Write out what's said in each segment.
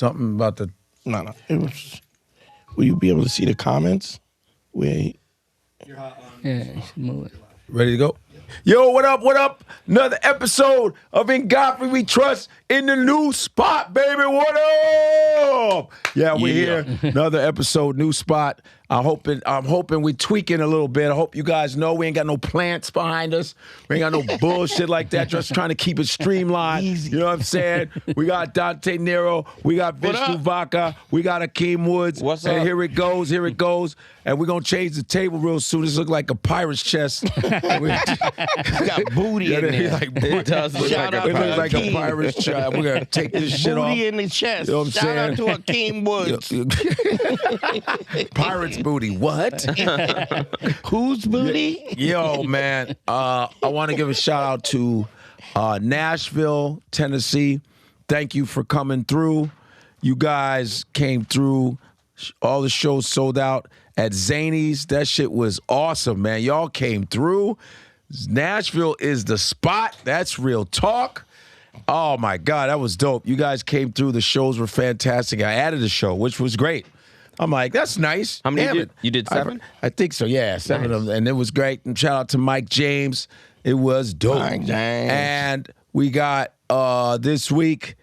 something about the... No. It was. Will you be able to see the comments? Wait. Yeah, you should move it. Ready to go? Yo, what up, what up? Another episode of In Godfrey We Trust in the new spot, baby. What up? Yeah, we're here. Another episode, new spot. I'm hoping we tweaking a little bit. I hope you guys know we ain't got no plants behind us. We ain't got no bullshit like that. Just trying to keep it streamlined. Easy. You know what I'm saying? We got Dante Nero. We got Vishnu Vaca. We got Akeem Woods. What's and up? Here it goes. Here it goes. And we're going to change the table real soon. This look like a pirate's chest. You got booty in there. Like, It does look Shout like out it to looks like a Akeem. pirate's chest. We're going to take this shit off. Booty in the chest. You know what I'm Shout out to saying? Akeem Woods. Pirate's booty. What? Whose booty? Yo, man. I want to give a shout out to Nashville, Tennessee. Thank you for coming through. You guys came through. All the shows sold out at Zany's. That shit was awesome, man. Y'all came through. Nashville is the spot. That's real talk. Oh, my God. That was dope. You guys came through. The shows were fantastic. I added a show, which was great. I'm like, that's nice. How many Damn did you did? 7? I think so, yeah. 7 of them. And it was great. And shout out to Mike James. It was dope. Mike James. And we got this week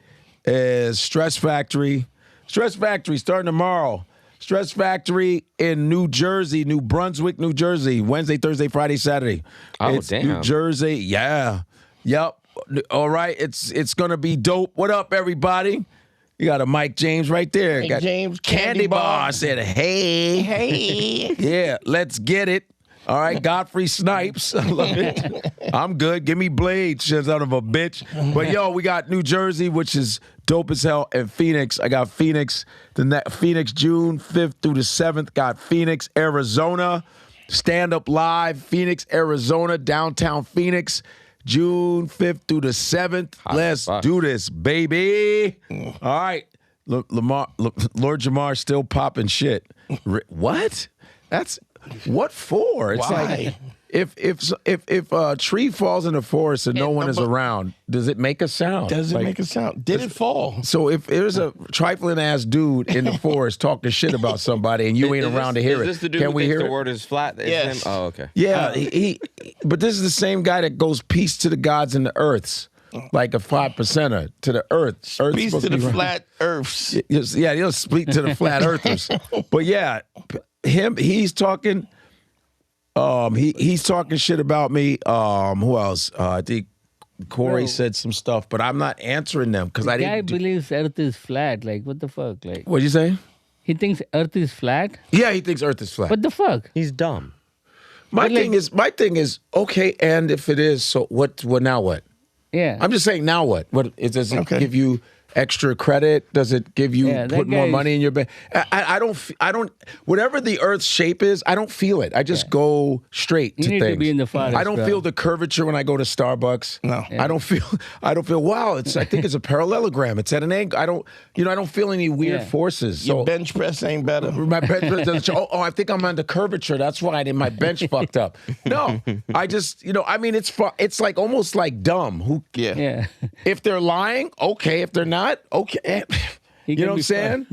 is Stress Factory. Stress Factory starting tomorrow. Stress Factory in New Jersey, New Brunswick, New Jersey. Wednesday, Thursday, Friday, Saturday. Oh, It's damn. New Jersey. Yeah. Yep. All right. It's gonna be dope. What up, everybody? You got a Mike James right there. Mike Got James, Candy Bar said, hey. Yeah, let's get it. All right, Godfrey Snipes. I love it. I'm good. Give me Blade, shit out of a bitch. But yo, we got New Jersey, which is dope as hell, and Phoenix. I got Phoenix. Phoenix, June 5th through the 7th. Got Phoenix, Arizona. Stand Up Live, Phoenix, Arizona, downtown Phoenix. June 5th through the 7th. Let's do this, baby. All right. Lord Jamar still popping shit. What? That's what for? It's Why? like if a tree falls in the forest and no one is around, does it make a sound? Does it Like, make a sound? Did it fall? So if there's a trifling ass dude in the forest talking shit about somebody and you ain't around to hear Is this it, the dude can who we thinks hear the it? word is flat? Is Yes. him? Oh, okay. Yeah, but this is the same guy that goes peace to the gods and the earths, like a 5%er to the earth. Earth's Peace supposed to the be round. flat earths. Yeah, he'll speak to the flat earthers. But yeah, he's talking. He's talking shit about me. Who else? I think Corey said some stuff, but I'm not answering them because I Guy didn't. believes Earth is flat. Like, what the fuck? Like, What'd you say? he thinks Earth is flat. Yeah, he thinks Earth is flat. What the fuck? He's dumb. My but like- thing is okay. And if it is, so what? What now? What? Yeah. I'm just saying. Now what? Does it give you extra credit? Does it give you Yeah, that put more guy's- money in your bank? I don't. Whatever the Earth's shape is, I don't feel it. I just go straight You to need things. to be in the forest, I don't bro. feel the curvature when I go to Starbucks. No. I don't feel. Wow, I think it's a parallelogram. It's at an angle. I don't feel any weird Yeah. forces. Your So bench press ain't better. my bench press doesn't show. Oh, I think I'm on the curvature. That's why my bench fucked up. No, I just, I mean, it's like almost like dumb. Who? Yeah. If they're lying, okay. If they're not, okay. He You can know what I'm be saying?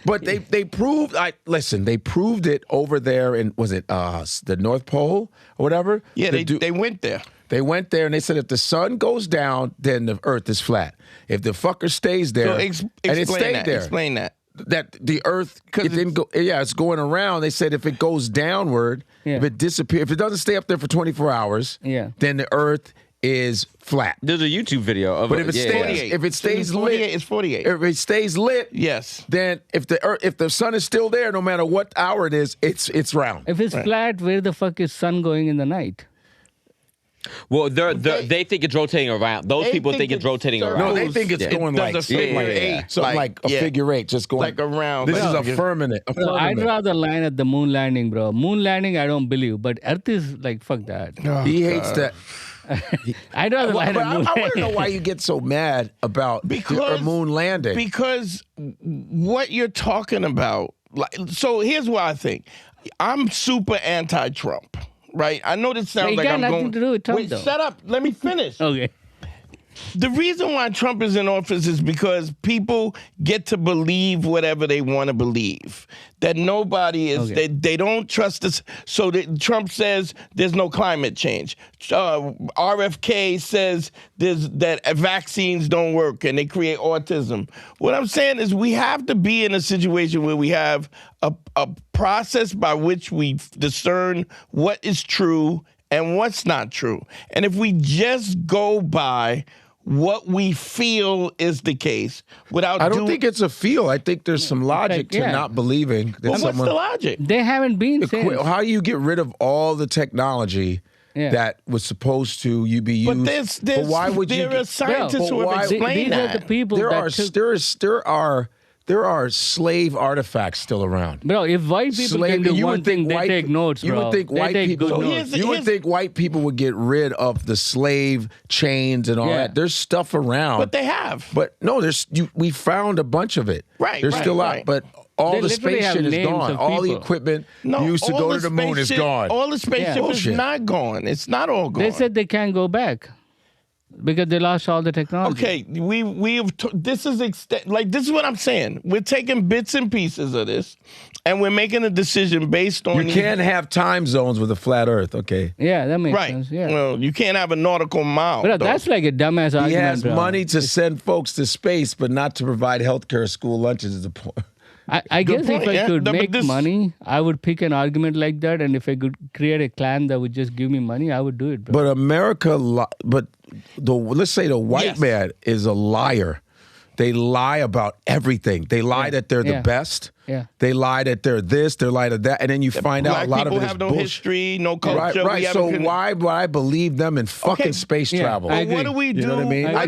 But they proved. They proved it over there in, was it the North Pole or whatever? Yeah, they went there. They went there and they said if the sun goes down, then the Earth is flat. If the fucker stays there, So and it explain stayed that. there, Explain that. that the Earth, it didn't go. Yeah, it's going around. They said if it goes downward, Yeah. if it disappears, if it doesn't stay up there for 24 hours, Yeah. then the Earth is flat. There's a YouTube video of But if it yeah, stays, 48. if it stays It's 48, lit, it's 48. If it stays lit, Yes. then if the sun is still there, no matter what hour it is, it's round. If it's flat, where the fuck is sun going in the night? Well, they think it's rotating around. Those They people think think it's it's rotating circles. around. No, they think it's Yeah. going It like does a something figure like eight, something like a yeah. figure eight, just going Like around. This is a Yeah. firmament. A So I'd firmament. rather line at the moon landing, bro. Moon landing, I don't believe, but Earth is like, fuck that. He hates that. I'd rather Well, line but at I moon want to know landing. why you get so mad about a moon landing. Because what you're talking about, so here's what I think. I'm super anti-Trump, right? I know this sounds But it like got I'm nothing going. to do with Trump, Wait, though. shut up. Let me finish. Okay. The reason why Trump is in office is because people get to believe whatever they want to believe. That nobody is, they don't trust us. So Trump says there's no climate change. RFK says that vaccines don't work and they create autism. What I'm saying is we have to be in a situation where we have a process by which we discern what is true and what's not true. And if we just go by what we feel is the case without I don't think it's a feel. I think there's some logic to not believing that what's the logic? They haven't been saying. How do you get rid of all the technology that was supposed to be used? But why would there are scientists who have explained that. These are the people There are slave artifacts still around. Bro, if white people can do one thing, they take notes, bro. You would think white people. You would think white people would get rid of the slave chains and all that. There's stuff around, but they have. But no, we found a bunch of it. Right, there's still out, but all the literally space have shit is names gone. of All the people. equipment used to go to the moon is gone. All the spaceship is Bullshit. not gone. It's not all gone. They said they can't go back because they lost all the technology. Okay, this is this is what I'm saying. We're taking bits and pieces of this, and we're making a decision based on. You can't have time zones with a flat Earth. Okay. Yeah, that makes right. sense. Yeah. Well, you can't have a nautical mile. But that's like a dumbass argument. He has bro. money to send folks to space, but not to provide healthcare or school lunches. Is the point. I guess point, if I could make this- money, I would pick an argument like that, and if I could create a clan that would just give me money, I would do it, bro. But America, let's say the white man is a liar. They lie about everything. They lie that they're the best. Yeah. They lie that they're this, they're lie that, and then you find out a lot of it is people have no bullshit. history, no culture. Right. So why would I believe them in fucking space travel? I What do we do? You know what I mean? I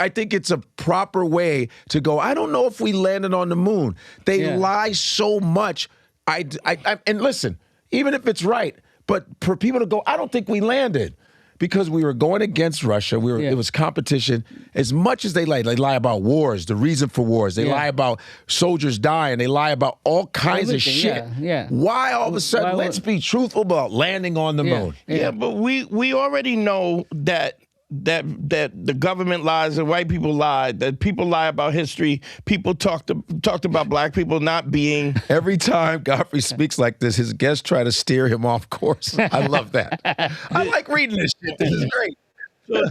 think it's a proper way to go. I don't know if we landed on the moon. They lie so much. And listen, even if it's right, but for people to go, I don't think we landed. Because we were going against Russia, it was competition. As much as they lie about wars, the reason for wars, they lie about soldiers dying, they lie about all kinds of shit. Yeah. Why all of a sudden? Let's be truthful about landing on the moon. Yeah, but we already know that the government lies, that white people lie, that people lie about history. People talked about black people not being. Every time Godfrey speaks like this, his guests try to steer him off course. I love that. I like reading this shit. This is great. So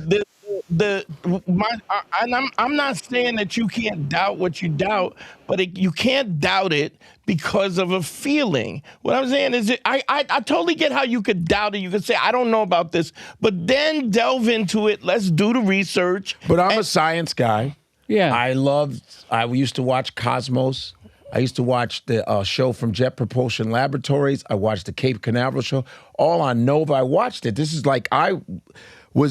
I'm not saying that you can't doubt what you doubt, but you can't doubt it because of a feeling. What I'm saying is I totally get how you could doubt it. You could say, I don't know about this, but then delve into it. Let's do the research. But I'm a science guy. Yeah. I used to watch Cosmos. I used to watch the show from Jet Propulsion Laboratories. I watched the Cape Canaveral show, all on Nova. I watched it. This is like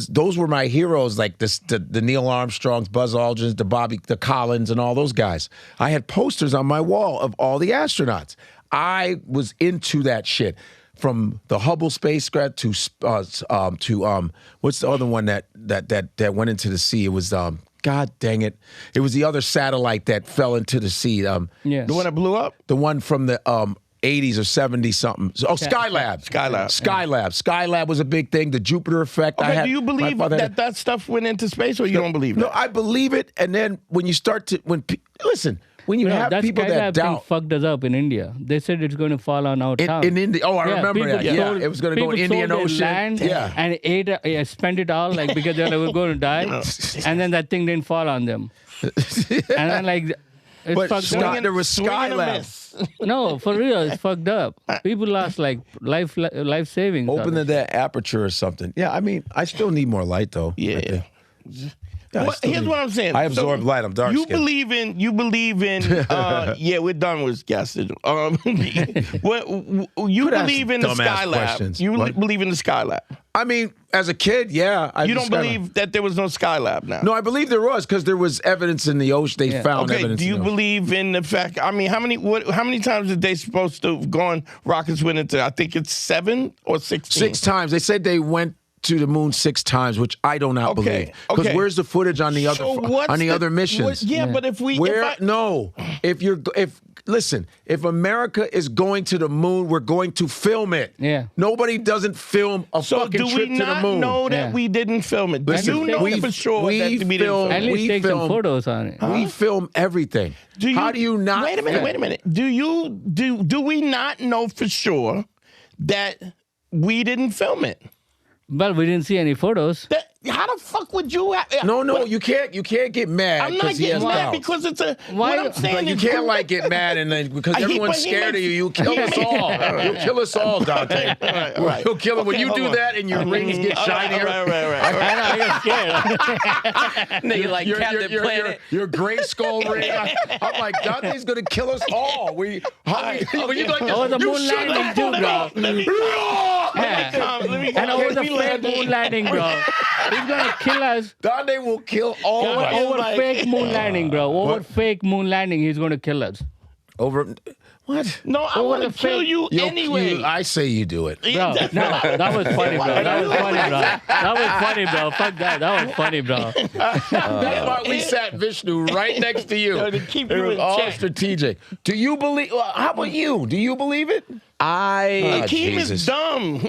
those were my heroes, like the Neil Armstrongs, Buzz Aldrins, the Collins, and all those guys. I had posters on my wall of all the astronauts. I was into that shit. From the Hubble spacecraft to what's the other one that went into the sea? It was God dang it! It was the other satellite that fell into the sea. The one that blew up. The one from the 80s or 70s something. Oh, Skylab. Skylab was a big thing. The Jupiter effect. Okay, do you believe that stuff went into space, or you don't believe it? No, I believe it. And then when you start to listen. When you have people that doubt, fucked us up in India. They said it's going to fall on our town. In India, I remember that. Yeah, it was going to go in Indian Ocean. Land and spent it all because they were going to die, and then that thing didn't fall on them. And then there was Skylab. No, for real, it's fucked up. People lost life savings. Open that aperture or something. Yeah, I mean, I still need more light though. Yeah. Here's what I'm saying. I absorb light. I'm dark. You believe in. Yeah, we're done with gas. You believe in the Skylab. You believe in the Skylab. I mean, as a kid, yeah. You don't believe that there was no Skylab now? No, I believe there was because there was evidence in the ocean. They found evidence. Do you believe in the fact? I mean, how many times are they supposed to have gone? Rockets went into. I think it's 7 or 16. 6 times. They said they went to the moon 6 times, which I do not believe. Because where's the footage on the other missions? But if listen, if America is going to the moon, we're going to film it. Yeah. Nobody doesn't film a So fucking do trip we to the not moon. know that we didn't film it? Listen, You know we- for sure we that we didn't film- film At it. least take some film- photos on it. We film everything. How do you not? Wait a minute. Do we not know for sure that we didn't film it? Well, we didn't see any photos. How the fuck would you have? No, you can't. You can't get mad. I'm not 'cause he getting has mad doubts. because it's a. Why- What I'm saying But you is can't like get mad and then because everyone's but he scared of makes- you. You kill us all. You'll kill us all, Dante. right. You'll kill it when Okay, you hold do on. that and your rings get shinier. Right. I know, I got scared. Nigga like Captain Planet. Your gray skull ring. I'm like, Dante's gonna kill us all. When you like, Oh, the you moon shut landing up. too, bro. Let me And go. over the We fake landed. moon landing, bro. He's gonna kill us. Dante will kill all of us. Over like- fake moon landing, bro. Over fake moon landing, he's gonna kill us. Over what? No, I Over want to the kill fake- you anyway. I say you do it. Bro, no, that was funny, bro. That was funny, bro. That was funny, bro. Fuck that. That was funny, bro. That's why we sat Vishnu right next to you. To keep It you was in all check. strategic. Do you believe? How about you? Do you believe it? I Akeem Jesus. is dumb.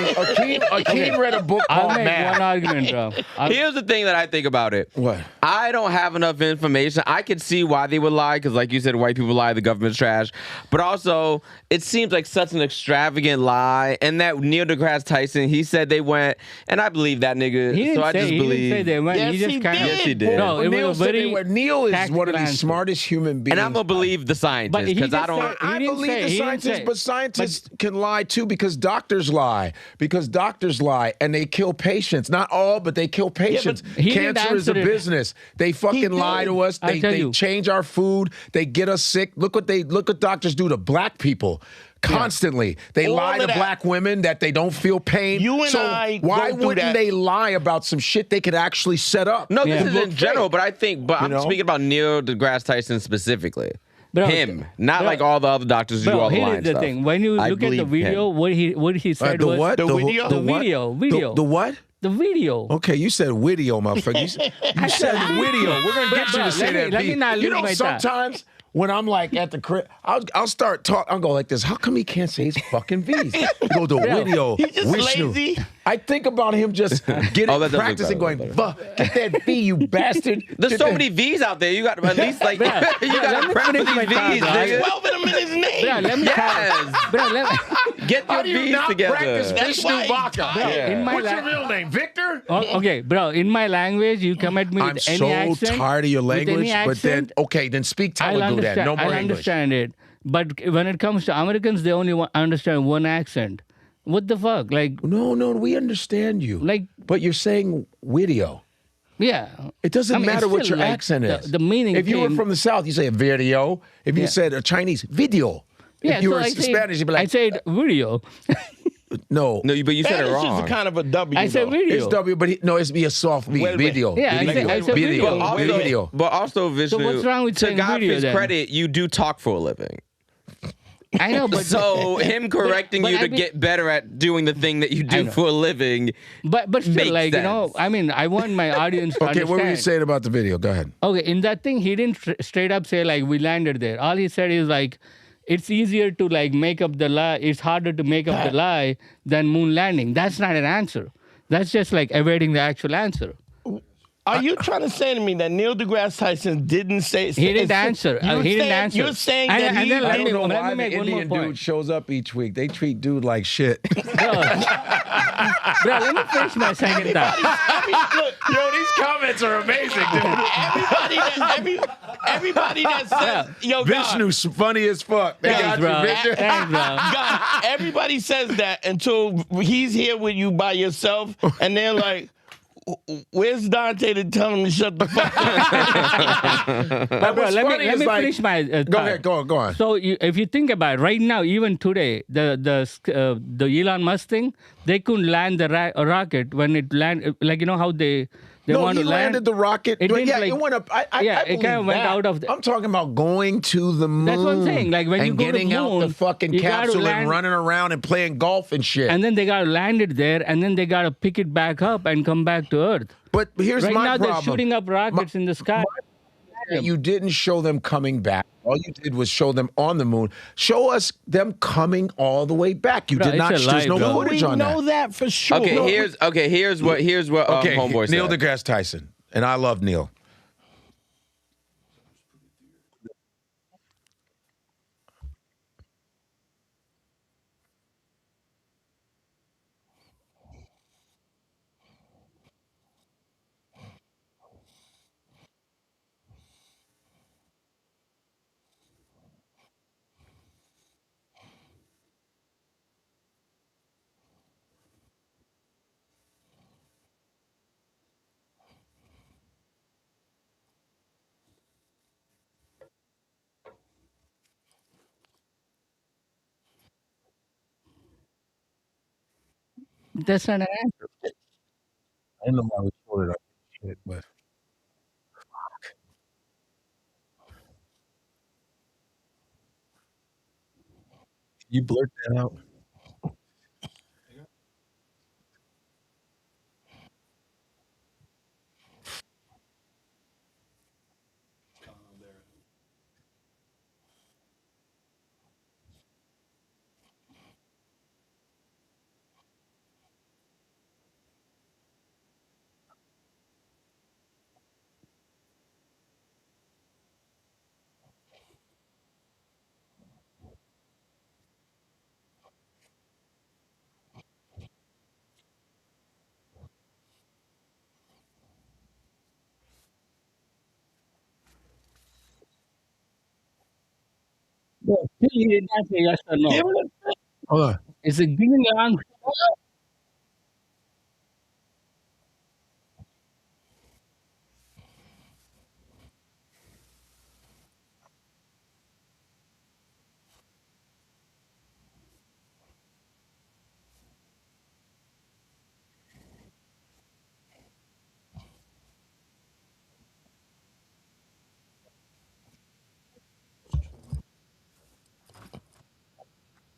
Akeem read a book I'll called make Math. one argument, bro. Here's the thing that I think about it. What? I don't have enough information. I could see why they would lie, because like you said, white people lie, the government's trash. But also, it seems like such an extravagant lie. And that Neil deGrasse Tyson, he said they went, and I believe that nigga. He didn't so I say, just he believe. didn't say they went. Yes, he just he kind of. did. Yes, he did. No, it Neil was a said they very. were- Neil is tactical one of the answer. smartest human beings. And I'm gonna believe the scientists, But he because I just don't. said- I He didn't believe say- the he didn't scientists, say- but scientists can lie too because doctors lie. Because doctors lie and they kill patients. Not all, but they kill patients. he didn't Cancer is a answer it. business. They fucking lie to us. I'll tell They you. change our food. They get us sick. Look what doctors do to black people. Constantly, they All lie of to that. black women that they don't feel pain. You and so I why don't do wouldn't that. they lie about some shit they could actually set up? No, Yeah. this is in general, but I think, I'm know? speaking about Neil deGrasse Tyson specifically. Bro, Him, not bro, like all the other doctors who do Bro, all the here lying is the stuff. thing. When you I look at the believe video, him. what he said The was what? The video? The what? video. The what? the video. Okay, you said video, motherfucker. You said video. We're gonna get you Bro, to say that. let me B. not You lose know, my thought. sometimes when I'm like at the crib, I'll start talking. I'll go like this. How come he can't say his fucking V's? You go to video. He's just Vishnu. lazy. I think about him just getting Oh, that does look practicing, better, going, "Fuck, get that V, you bastard." There's Get so that- many V's out there. You got to at least like Bro, you let got to me prep for finish these my V's, thought, bro. nigga. 12 of them in his name. Bro, let me Yes. bro, let me, Get How your do you V's not together. practice That's Vishnu why he's Baka? tired. in my What's your la- real name, Victor? Oh, okay, bro. In my language, you come at me I'm with any so accent. tired of your with any language, but then accent, okay, then speak I'll Telugu. understand. Then no more I'll English. understand it. But when it comes to Americans, they only understand one accent. What the fuck? Like, No, we understand you. Like- but you're saying video. yeah. It doesn't I mean, matter it's what still your like accent is. The meaning. If you were came- from the South, you say a video. If you Yeah. said a Chinese, video. yeah, if you so were I say- Spanish, you'd be I like, said video. no. No, but you said it Spanish wrong. is kind of a W. I said though. video. It's W, but it's be a soft B. Wait. Video. Yeah, I video. said video. video. But also, Video. but also, Vishnu, what's wrong with to saying video Godfrey's then? credit, you do talk for a living. I know, but So him correcting but you I to mean- get better at doing the thing that you I do know. for a living. but still, makes like sense. I mean, I want my audience to Okay, understand. what were you saying about the video? Go ahead. Okay, in that thing, he didn't straight up say like we landed there. All he said is like, it's easier to like make up the lie. It's harder to make up the lie than moon landing. That's not an answer. That's just like evading the actual answer. Are you trying to say to me that Neil deGrasse Tyson didn't say? He didn't answer. He didn't answer. You're saying And- that and he. then I let don't me- know let why me make the one more Indian point. dude shows up each week. They treat dude like shit. Bro, let me finish my second thought. Look, Yo, these comments are amazing, everybody that says, yo, God, Vishnu's funny as fuck. They Thanks, got bro. you, Victor. Thanks, bro. God, everybody says that until he's here with you by yourself, and they're like, "Where's Dante to tell him to shut the fuck up?" Bro, what's let funny me is, like- finish my thought. Go ahead, go on. So if you think about it, right now, even today, the Elon Musk thing, they couldn't land the rocket when it landed. Like, you know how they No, want he to land. landed the rocket. It didn't, yeah, like- it went up. I yeah, it believe kinda went that. out of the- I'm talking about going to the moon. That's what I'm saying. Like, when and you go to getting out moon, the fucking you gotta capsule and land- running around and playing golf and shit. And then they got to land it there, and then they got to pick it back up and come back to Earth. but here's Right my now, problem. they're shooting up rockets in the sky. You didn't show them coming back. All you did was show them on the moon. Show us them coming all the way back. You did not. There's no footage on that. We know that for sure. Here's what homeboy Neil said. deGrasse Tyson, and I love Neil. That's not an answer. I don't know why we showed it up, shit, but you blurt that out. Still, he did not say yes or no. Hold on. It's a giving an answer.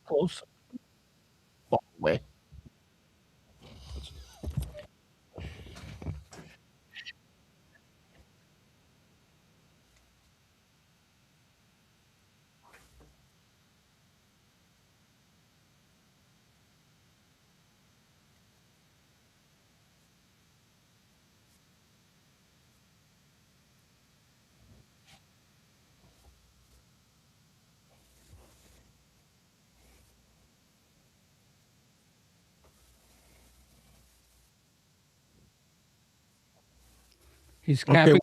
Close. Walk away. He's capping.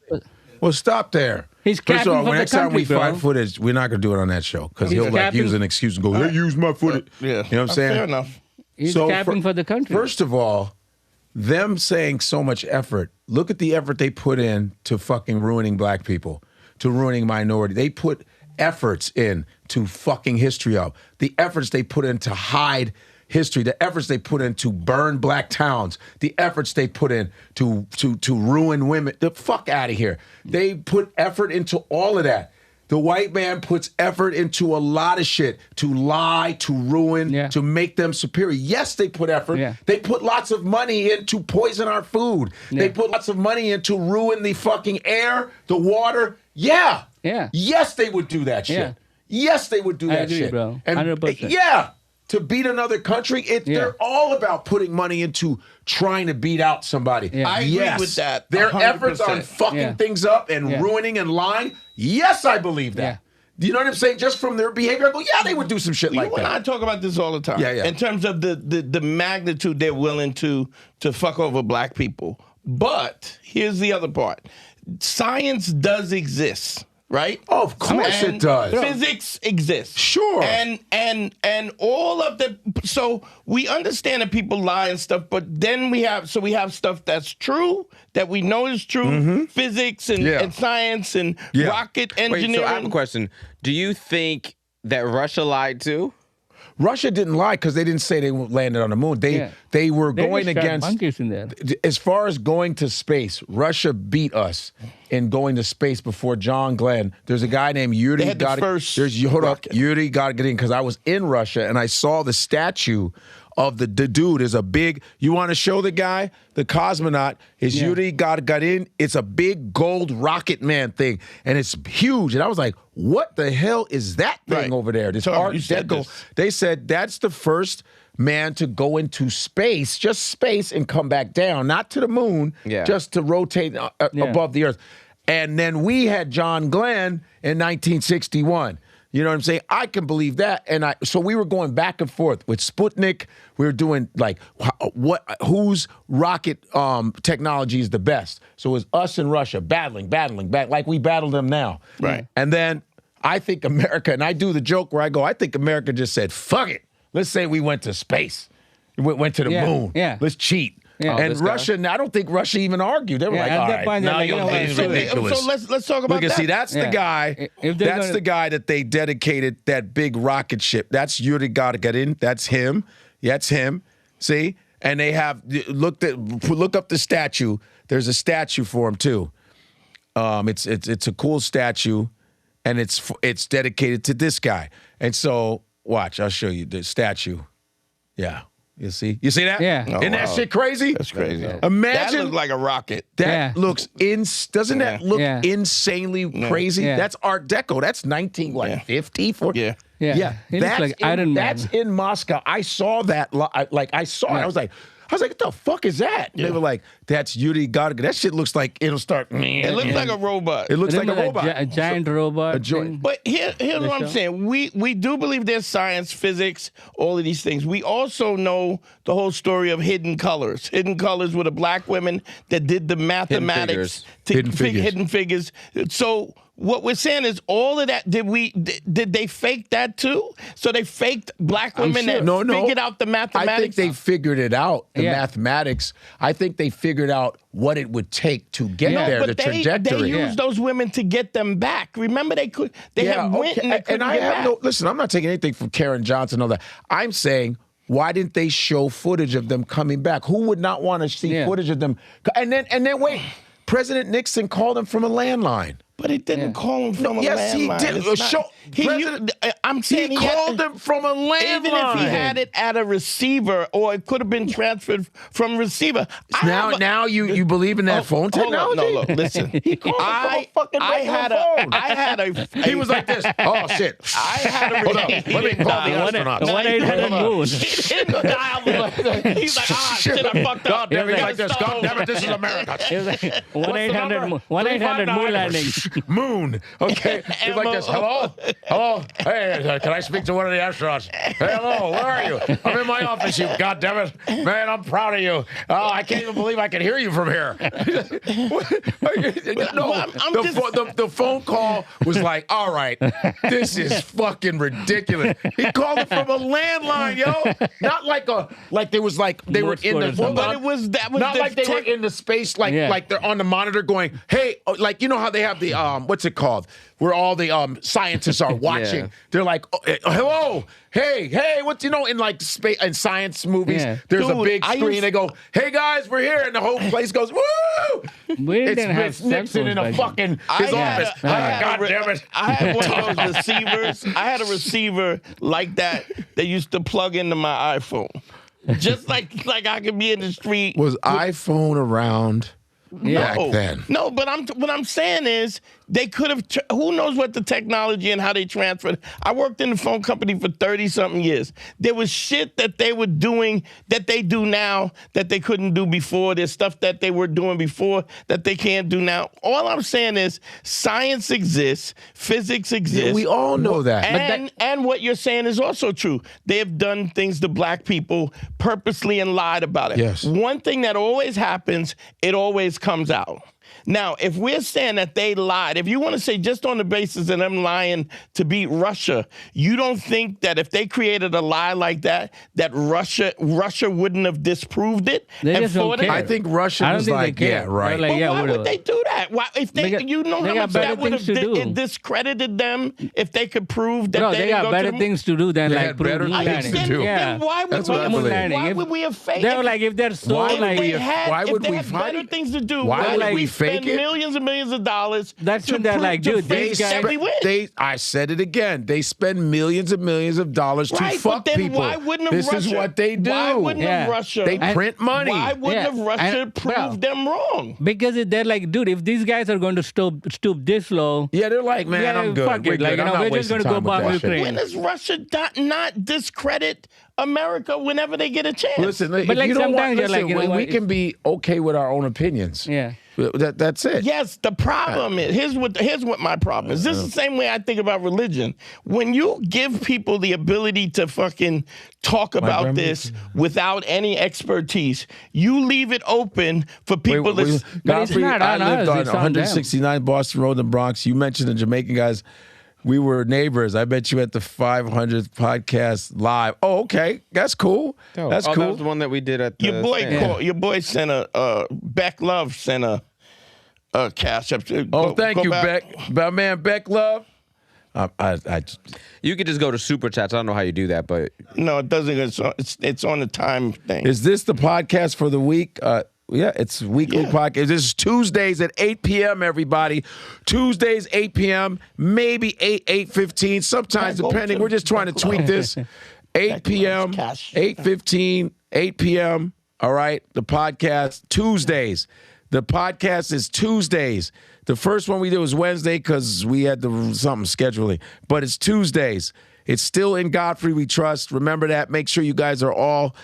Well, stop there. He's First of all, capping for the next time we country, find bro. footage, we're not going to do it on that show because He's he'll like capping- use an excuse and go, "They use my footage." Yeah. You know what I'm saying? Fair enough. He's So capping for the country. First of all, them saying so much effort. Look at the effort they put in to fucking ruining black people, to ruining minority. They put efforts in to fucking history up. The efforts they put in to hide history, the efforts they put in to burn black towns, the efforts they put in to ruin women. The fuck out of here. They put effort into all of that. The white man puts effort into a lot of shit to lie, to ruin, Yeah. to make them superior. Yes, they put effort. Yeah. They put lots of money in to poison our food. They Yeah. put lots of money in to ruin the fucking air, the water. Yeah. Yeah. Yes, they would do that shit. Yeah. Yes, they would do I that agree, shit. bro. And 100%. yeah. To beat another country, they're all about putting money into trying to beat out somebody. Yeah. I agree with that, Their 100%. efforts on fucking Yeah. things up and Yeah. ruining and lying. Yes, I believe that. Yeah. Do you know what I'm saying? Just from their behavior, I go, yeah, they would do some shit like You and I that. talk about this all the time. Yeah, yeah. In terms of the magnitude they're willing to fuck over black people. But here's the other part. Science does exist, right? Oh, of course And it does. Physics exists. Sure. And all of the so we understand that people lie and stuff, but then we have stuff that's true that we know is true, physics and, Yeah. and science and Yeah. rocket Wait, engineering. so I have a question. Do you think that Russia lied too? Russia didn't lie because they didn't say they landed on the moon. They were They going just got against. monkeys in there. As far as going to space, Russia beat us in going to space before John Glenn. There's a guy named Yuri They had the first Hold up, rocket. Yuri Gagarin, because I was in Russia and I saw the statue of the dude is a big. You want to show the guy, the cosmonaut is Yuri Gagarin. It's a big gold rocket man thing, and it's huge. And I was like, what the hell is that thing over there? This Art Deco. They said that's the first man to go into space, just space, and come back down, not to the moon, just to rotate above the Earth. And then we had John Glenn in 1961. You know what I'm saying? I can believe that. And so we were going back and forth with Sputnik. We were doing like whose rocket technology is the best. So it was us and Russia battling, like we battle them now. Right. And then I think America, and I do the joke where I go, I think America just said, fuck it. Let's say we went to space. We went to the moon. Yeah. Let's cheat. Yeah. And Russia, I don't think Russia even argued. They were like, all right, now you're ridiculous. So let's talk about that. See, that's the guy. That's the guy that they dedicated that big rocket ship. That's Yuri Gagarin. That's him. That's him. See? And they have look up the statue. There's a statue for him too. It's a cool statue, and it's dedicated to this guy. And so watch, I'll show you the statue. Yeah. You see that? Yeah. Isn't that shit crazy? That's crazy. Imagine that looks like a rocket. That looks doesn't that look insanely crazy? Yeah. That's Art Deco. That's 1950, 40. Yeah. It looks That's like Iron Man. That's in Moscow. I saw that. I saw it. I was like, what the fuck is that? They were like, that's Yuri Gagarin. That shit looks like it'll start. It looks like a robot. It looks like a robot. A giant robot. But here's what I'm saying. We do believe there's science, physics, all of these things. We also know the whole story of hidden colors. Hidden colors were the black women that did the mathematics. Hidden figures. So what we're saying is all of that, did they fake that too? So they faked black women that figured out the mathematics? I think they figured it out, the mathematics. I think they figured out what it would take to get there, the trajectory. They used those women to get them back. Remember, they had went and they couldn't get back. Listen, I'm not taking anything from Karen Johnson and all that. I'm saying, why didn't they show footage of them coming back? Who would not want to see footage of them? And then wait, President Nixon called them from a landline. But it didn't call him from a landline. Yes, he did. I'm saying he called them from a landline. Even if he had it at a receiver, or it could have been transferred from receiver. Now you believe in that phone technology? No, look, listen. He called from a fucking phone. I had a. He was like this. Oh shit! I had a. Hold on. Let me call the astronauts. 1-800 moon. He's like, shit, I fucked up. God damn it! Like this. God damn it! This is America. 1-800 moon landing. Moon. Okay. He's like this. Hello? Hey, can I speak to one of the astronauts? Hey, hello. Where are you? I'm in my office, you goddammit. Man, I'm proud of you. Oh, I can't even believe I can hear you from here. The phone call was like, all right, this is fucking ridiculous. He called it from a landline, yo. Not like they were in the, but it was not like they were in the space, like they're on the monitor going, hey, like, you know how they have the what's it called? Where all the scientists are watching. They're like, hello, hey, what in like space and science movies? There's a big screen. They go, hey guys, we're here, and the whole place goes, woo! It's Nixon in his office. God damn it! I had one of those receivers. I had a receiver like that used to plug into my iPhone, just like I could be in the street. Was iPhone around? Back then. No, but what I'm saying is they could have, who knows what the technology and how they transferred. I worked in the phone company for 30-something years. There was shit that they were doing that they do now that they couldn't do before. There's stuff that they were doing before that they can't do now. All I'm saying is science exists, physics exists. Yeah, we all know that. And what you're saying is also true. They have done things to black people purposely and lied about it. Yes. One thing that always happens, it always comes out. Now, if we're saying that they lied, if you want to say just on the basis of them lying to beat Russia, you don't think that if they created a lie like that, that Russia wouldn't have disproved it? They just don't care. I think Russia was like, yeah, right. Like, why would they do that? Why, if they you know how much that would have discredited them if they could prove that they got better things to do than like prove moon landing. Then why would we have faked it? They were like, if they're so why would we have better things to do? Why would we fake spend millions and millions of dollars. That's what they're like, dude. These guys. I said it again. They spend millions and millions of dollars to fuck but then people. Why wouldn't this Russia, is what they do. Why wouldn't Russia? They print money. Why wouldn't have Russia prove them wrong? Because they're like, dude, if these guys are going to stoop this low, they're like, man, I'm good. Fuck it. Like, we're just going to go bomb Ukraine. When does Russia not discredit America whenever they get a chance? Listen, but like sometimes you're like, we can be okay with our own opinions. Yeah. That's it. Yes, the problem is here's what my problem is. This is the same way I think about religion. When you give people the ability to fucking talk about this without any expertise, you leave it open for people to. Godfrey, I lived on 169 Boston Road in the Bronx. You mentioned the Jamaican guys. We were neighbors. I bet you at the 500th podcast live. Oh, okay. That's cool. That's cool. That was the one that we did at the your boy sent a Beck Love sent a cash up. Thank you, Beck. My man Beck Love. You could just go to Super Chats. I don't know how you do that, but no, it doesn't. It's on the time thing. Is this the podcast for the week? Yeah, it's weekly podcast. This is Tuesdays at 8 p.m., everybody. Tuesdays, 8 p.m., maybe 8:15, sometimes depending. We're just trying to tweak this. 8 p.m., 8:15, 8 p.m., all right? The podcast, Tuesdays. The podcast is Tuesdays. The first one we did was Wednesday because we had something scheduling, but it's Tuesdays. It's still in Godfrey We Trust. Remember that. Make sure you guys are all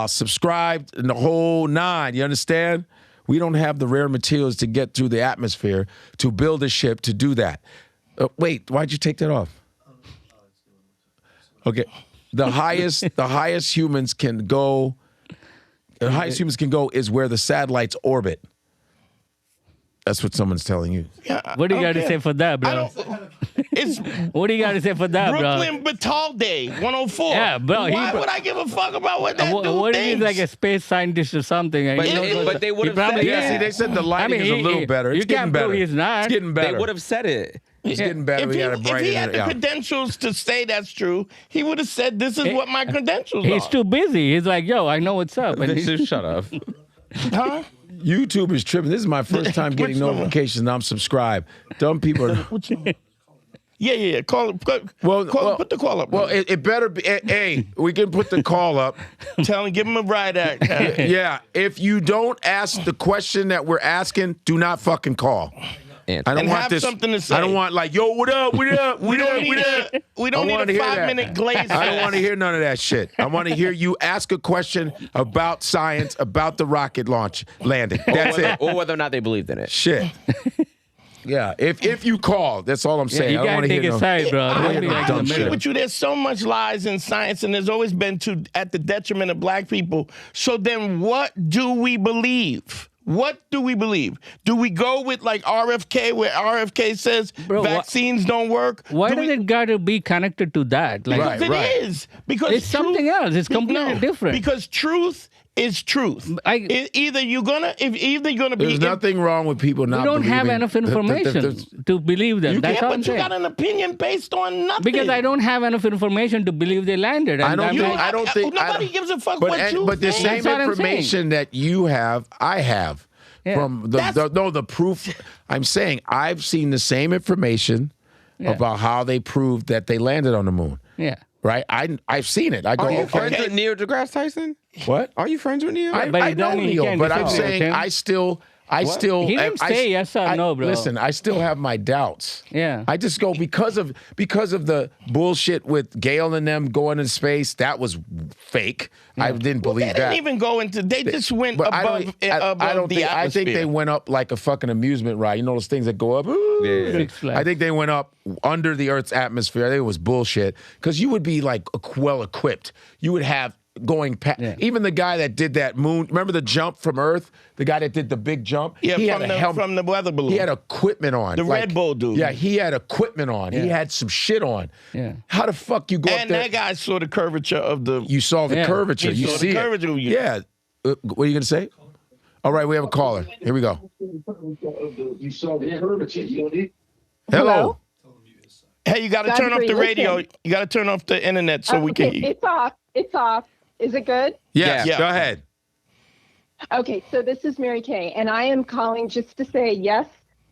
subscribed in the whole nine. You understand? We don't have the rare materials to get through the atmosphere to build a ship to do that. Wait, why'd you take that off? Okay, the highest humans can go. The highest humans can go is where the satellites orbit. That's what someone's telling you. Yeah, what do you got to say for that, bro? What do you got to say for that, bro? Brooklyn Batalde, 104. Yeah, bro. Why would I give a fuck about what that dude What thinks? if he's like a space scientist or something? But they would have said it. See, they said the lighting is a little better. It's getting better. He's not. It's getting better. They would have said it. It's getting better. If he had the credentials to say that's true, he would have said, this is what my credentials are. He's too busy. He's like, yo, I know what's up. And Just shut up. Huh? YouTube is tripping. This is my first time getting notifications and I'm subscribed. Dumb people are... Yeah. Put the call up. Well, it better be... Hey, we can put the call up. Give him a ride act. Yeah. If you don't ask the question that we're asking, do not fucking call. I don't want this. Something to say. I don't want like, yo, what up? We don't need a 5-minute glaze. I don't want to hear none of that shit. I want to hear you ask a question about science, about the rocket launch landing. That's it. Or whether or not they believed in it. Shit. Yeah, if you call, that's all I'm saying. You gotta take a side, bro. I agree with you. There's so much lies in science, and there's always been at the detriment of black people. So then, what do we believe? What do we believe? Do we go with like RFK, where RFK says vaccines don't work? Why does it got to be connected to that? Like, because it is. Because it's something else. It's completely different. Because truth is truth. Either you're gonna be. There's nothing wrong with people not. We don't have enough information to believe them. That's all I'm saying. You got an opinion based on nothing. Because I don't have enough information to believe they landed. I don't think nobody gives a fuck what you think. But the same information that you have, I have. Yeah. From the proof. I'm saying I've seen the same information about how they proved that they landed on the moon. Yeah. Right? I've seen it. I go, Are you friends with Neil deGrasse Tyson? What? Are you friends with Neil? I know Neil, but I'm saying I still He didn't say yes or no, bro. Listen, I still have my doubts. Yeah. I just go because of the bullshit with Gale and them going in space. That was fake. Yeah. I didn't believe that. They didn't even go into. They just went above the atmosphere. I think they went up like a fucking amusement ride. You know those things that go up. Yeah. I think they went up under the Earth's atmosphere. I think it was bullshit because you would be like well equipped. You would have. Going past, even the guy that did that moon. Remember the jump from Earth? The guy that did the big jump. Yeah, he had a helmet from the weather balloon. He had equipment on. The Red Bull dude. Yeah, he had equipment on. Yeah. He had some shit on. Yeah. How the fuck you go up there? And that guy saw the curvature of the. You saw the curvature. You see it. Yeah. What are you gonna say? All right, we have a caller. Here we go. You saw the curvature. Hello. Hey, you got to turn off the radio. You got to turn off the internet so we can hear you. It's off. It's off. Is it good? Yes. Yeah. Go ahead. Okay, so this is Mary Kay, and I am calling just to say, yes,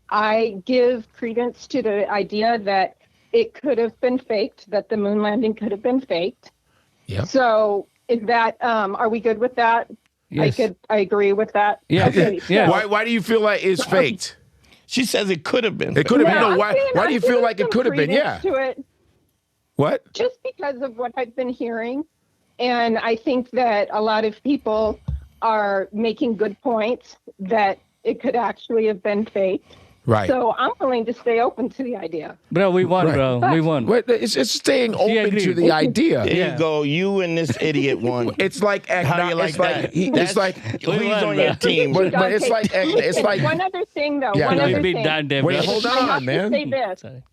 I give credence to the idea that it could have been faked, that the moon landing could have been faked. Yeah. So is that, are we good with that? Yes. I agree with that. Yeah. Okay, Yeah. Why do you feel like it's faked? She says it could have been. It could have been. Yeah, No, I'm saying why do I'm you feel giving like it some could have been? Yeah. credence to it What? just because of what I've been hearing. And I think that a lot of people are making good points that it could actually have been faked. Right. So I'm willing to stay open to the idea. Bro, we won, Right. bro. We won. Wait, it's staying open agreed. to the idea. There Yeah. you go. You and this idiot won. It's like How you like it's like that? it's like Who's on your team? but it's Okay, like it's like one other thing, though. Yeah, one go other ahead. We thing. beat Dante, Wait, bro. hold I on, have man. to say this. Sorry.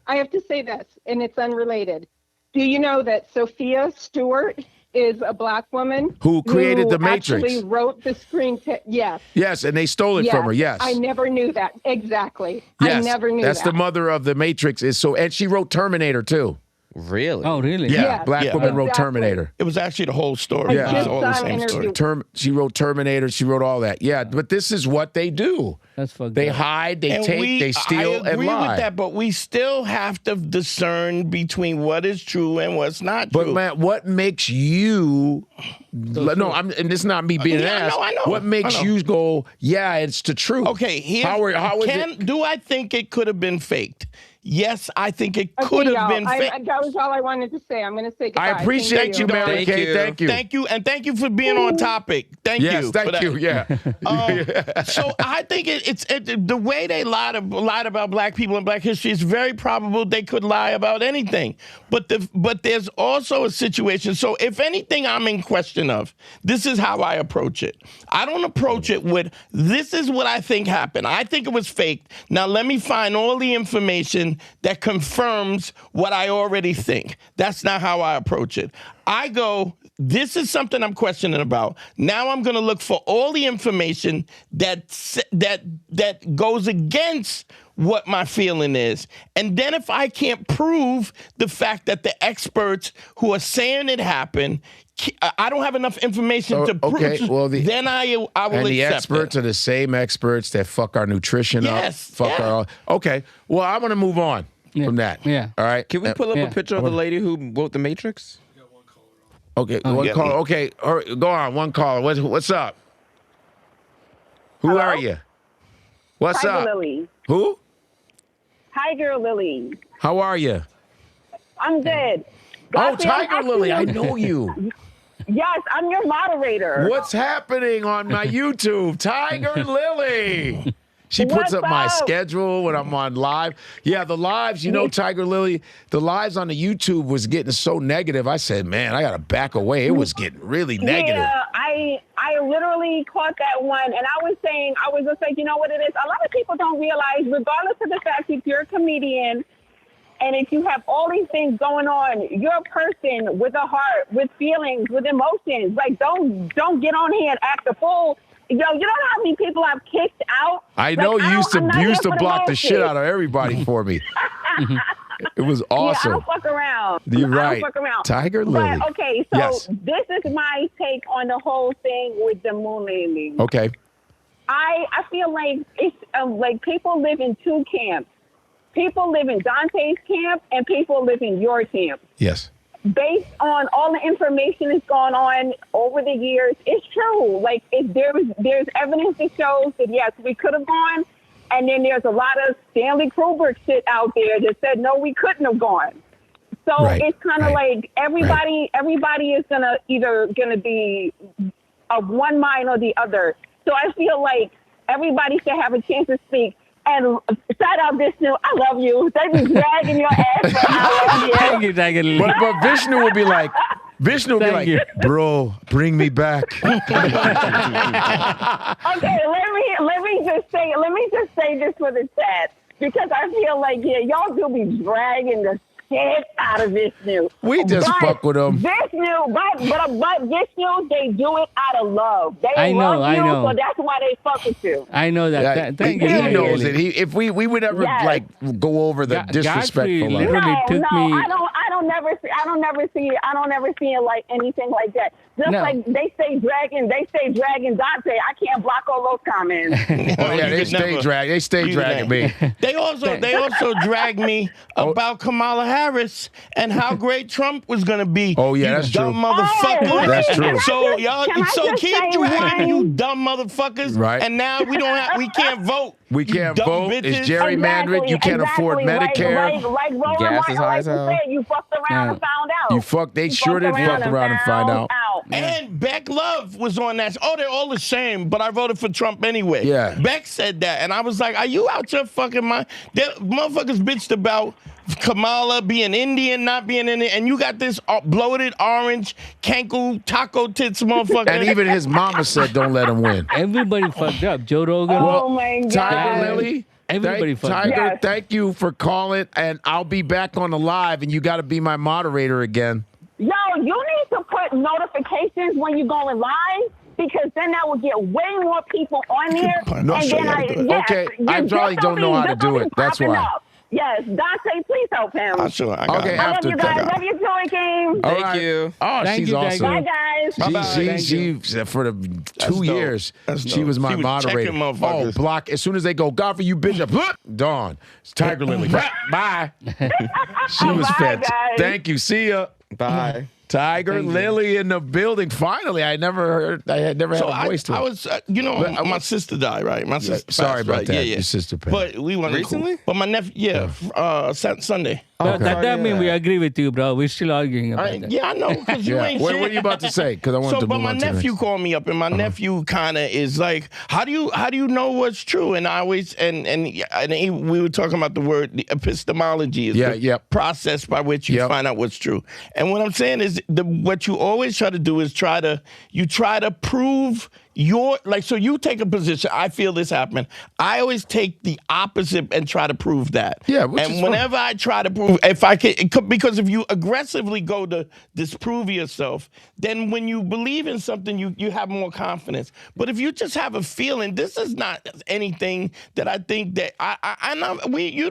I have to say this, and it's unrelated. Do you know that Sophia Stewart is a black woman Who created The Matrix. Actually wrote the screenplay? Yes. Yes, and they stole it from her. Yes. I never knew that. Exactly. Yes. I never knew That's that. the mother of The Matrix. And she wrote Terminator too. Really? Oh, really? Yeah, Yes, black Yeah. woman wrote exactly. Terminator. It was actually the whole story. Yeah. It was all the Just saw same an story. interview. She wrote Terminator. She wrote all that. Yeah, but this is what they do. That's fucked They up. hide, they And take, they steal, I and agree lie. with that, but we still have to discern between what is true and what's not But true. man, what makes you? No, and this is not me being an Yeah, ass. I know. What makes I know. you go? Yeah, it's the truth. Okay, here's, how is it? do I think it could have been faked? Yes, I think it Okay, could have y'all, been faked. that was all I wanted to say. I'm going to say goodbye. I appreciate you, Mary Thank Kay. you. Thank you. Thank you, and thank you for being on topic. Thank Yes, you. for thank that. you. Yeah. So I think it's the way they lied about black people in Black history is very probable they could lie about anything. But there's also a situation. So if anything, I'm in question of. This is how I approach it. I don't approach it with this is what I think happened. I think it was faked. Now let me find all the information that confirms what I already think. That's not how I approach it. I go, this is something I'm questioning about. Now I'm going to look for all the information that goes against what my feeling is. And then if I can't prove the fact that the experts who are saying it happened, I don't have enough information to prove. Okay, well, then I will And the accept experts it. are the same experts that fuck our nutrition Yes, up. Fuck yeah. our. Okay, well, I'm gonna move on from that. Yeah. All right. Can we pull up Yeah. a picture of the lady who wrote The Matrix? Okay, one yeah. caller. Okay, all right, go on. One caller. What's up? Who Hello? are you? What's Tiger up? Lily. Who? Tiger Lily. How are you? I'm good. Oh, Godfrey, I'm Tiger Lily, I asking you- know you. Yes, I'm your moderator. What's happening on my YouTube? Tiger Lily. She puts What's up my up? schedule when I'm on live. Yeah, the lives, you know, Tiger Lily, the lives on the YouTube was getting so negative. I said, man, I got to back away. It was getting really negative. Yeah, I literally caught that one, and I was just like, you know what it is? A lot of people don't realize, regardless of the fact if you're a comedian, and if you have all these things going on, you're a person with a heart, with feelings, with emotions. Like, don't get on here and act a fool. Yo, you don't know how many people I've kicked out? I know Like, you used I'm not to here for block the bullshit. shit out of everybody for me. It was Yeah, I awesome. don't fuck around. You're I right. don't fuck around. Tiger Lily. But, okay, so Yes. this is my take on the whole thing with the moon landing. Okay. I feel like it's like people live in two camps. People live in Dante's camp and people live in your camp. Yes. Based on all the information that's gone on over the years, it's true. Like there's evidence that shows that yes, we could have gone, and then there's a lot of Stanley Kubrick shit out there that said no, we couldn't have gone. So Right, it's kind of right, like everybody is gonna be of one mind or the other. So I feel like everybody should have a chance to speak. And shout out Vishnu, I love you. They be dragging your ass for hours. Thank you, Tiger Lily. But Vishnu will be like, Thank you. bro, bring me back. Okay, let me just say this for the chat, because I feel like y'all do be dragging the shit out of Vishnu. We just But fuck with them. Vishnu, but Vishnu, they do it out of love. They I know, love I you, know. so that's why they fuck with you. I know that. Yeah, Thank he you. Tiger knows Lily. it. If we would ever Yes. go over the Godfrey disrespectful. literally took no, me. I don't don't never see it like anything like that. Just like they say dragging Dante. I can't block all those comments. Oh yeah, they stay dragging me. They also drag me about Kamala Harris and how great Trump was gonna be. Oh yeah, that's dumb true. motherfucker. That's true. So y'all, keep dragging you dumb motherfuckers. Right. And now we can't vote. We can't vote. Bitches. It's gerrymandered. You can't afford Medicare. Like Gas is high as hell. You fucked around and found out. They sure did fuck around and find out. And Beck Love was on that. Oh, they're all the same, but I voted for Trump anyway. Yeah. Beck said that, and I was like, are you out your fucking mind? Motherfuckers bitched about Kamala being Indian, not being Indian, and you got this bloated orange, cankle, taco tits motherfucker. And even his mama said don't let him win. Everybody fucked up. Joe Rogan. Oh my God. Tiger Lily. Everybody fucked up. Tiger, Yes. thank you for calling, and I'll be back on the live, and you got to be my moderator again. Yo, you need to put notifications when you're going live, because then that will get way more people on there. No, and sure, then yeah, do it. Okay, I probably don't know how to do it. That's why. Yes, Dante, please help him. I got Okay, it. I love after you guys. that. Love you too, Akeem. All Thank right. you. Oh, Thank she's you, awesome. Bye, guys. Bye-bye. She for the 2 years, That's she dope. was my She was moderator. checking Oh, motherfuckers. block. As soon as they go, Godfrey, you bitch, Dawn. It's Tiger Lily. Bye. She was Bye, fantastic. guys. Thank you. See ya. Bye. Tiger Lily in the building. Finally, I had never had a voice to I her. was, my sister died, right? My sister. Sorry passed, about right? that. Yeah, yeah. Your sister passed. But we went Recently? Cool. But my nephew, Sunday. That doesn't mean we agree with you, bro. We're still arguing about that. Yeah, I know, because you ain't What shit. are you about to say? Because I wanted to But move my on to the nephew next. called me up, and my nephew kind of is like, how do you know what's true? And I always we were talking about the word the epistemology is the process by which you find out what's true. And what I'm saying is what you always try to do is try to prove so you take a position. I feel this happened. I always take the opposite and try to prove that. Yeah, which and is whenever I try to prove, if I can, because if you aggressively go to disprove yourself, then when you believe in something, you have more confidence. But if you just have a feeling, this is not anything that I think that you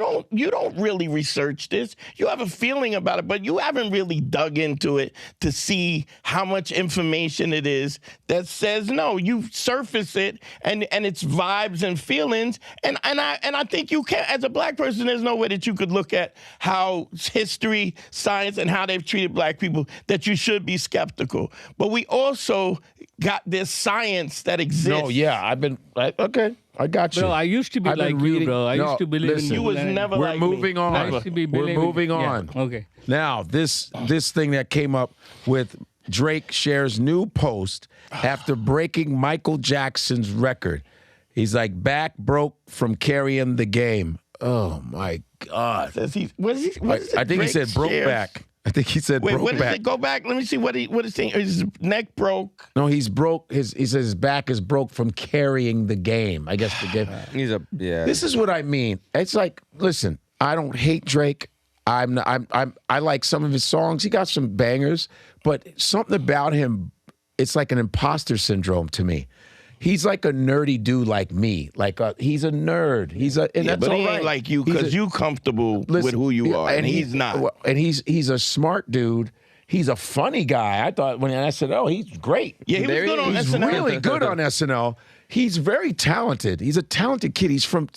don't really research this. You have a feeling about it, but you haven't really dug into it to see how much information it is that says no. You surface it and it's vibes and feelings, and I think you can, as a black person, there's no way that you could look at how history, science, and how they've treated black people that you should be skeptical. But we also got this science that exists. No, yeah, okay. I got you. Bro, I used to be like you, bro. I used to believe in You was never We're like moving me. on. I used to be We're believing- moving on. Yeah, okay. Now, this thing that came up with Drake shares new post after breaking Michael Jackson's record. He's like back broke from carrying the game. Oh my God. I think he said broke back. I think he said Wait, broke what is back. it? Go back. Let me see what is saying. His neck broke. No, he's broke. He says his back is broke from carrying the game. I guess the game. This is what I mean. It's like, listen, I don't hate Drake. I like some of his songs. He got some bangers, but something about him, it's like an imposter syndrome to me. He's like a nerdy dude like me. He's a nerd. But he ain't like you because you comfortable with who you are, and he's not. And he's a smart dude. He's a funny guy. I thought when I said, "Oh, he's great." Yeah, he was good on He's SNL. really good on SNL. He's very talented. He's a talented kid.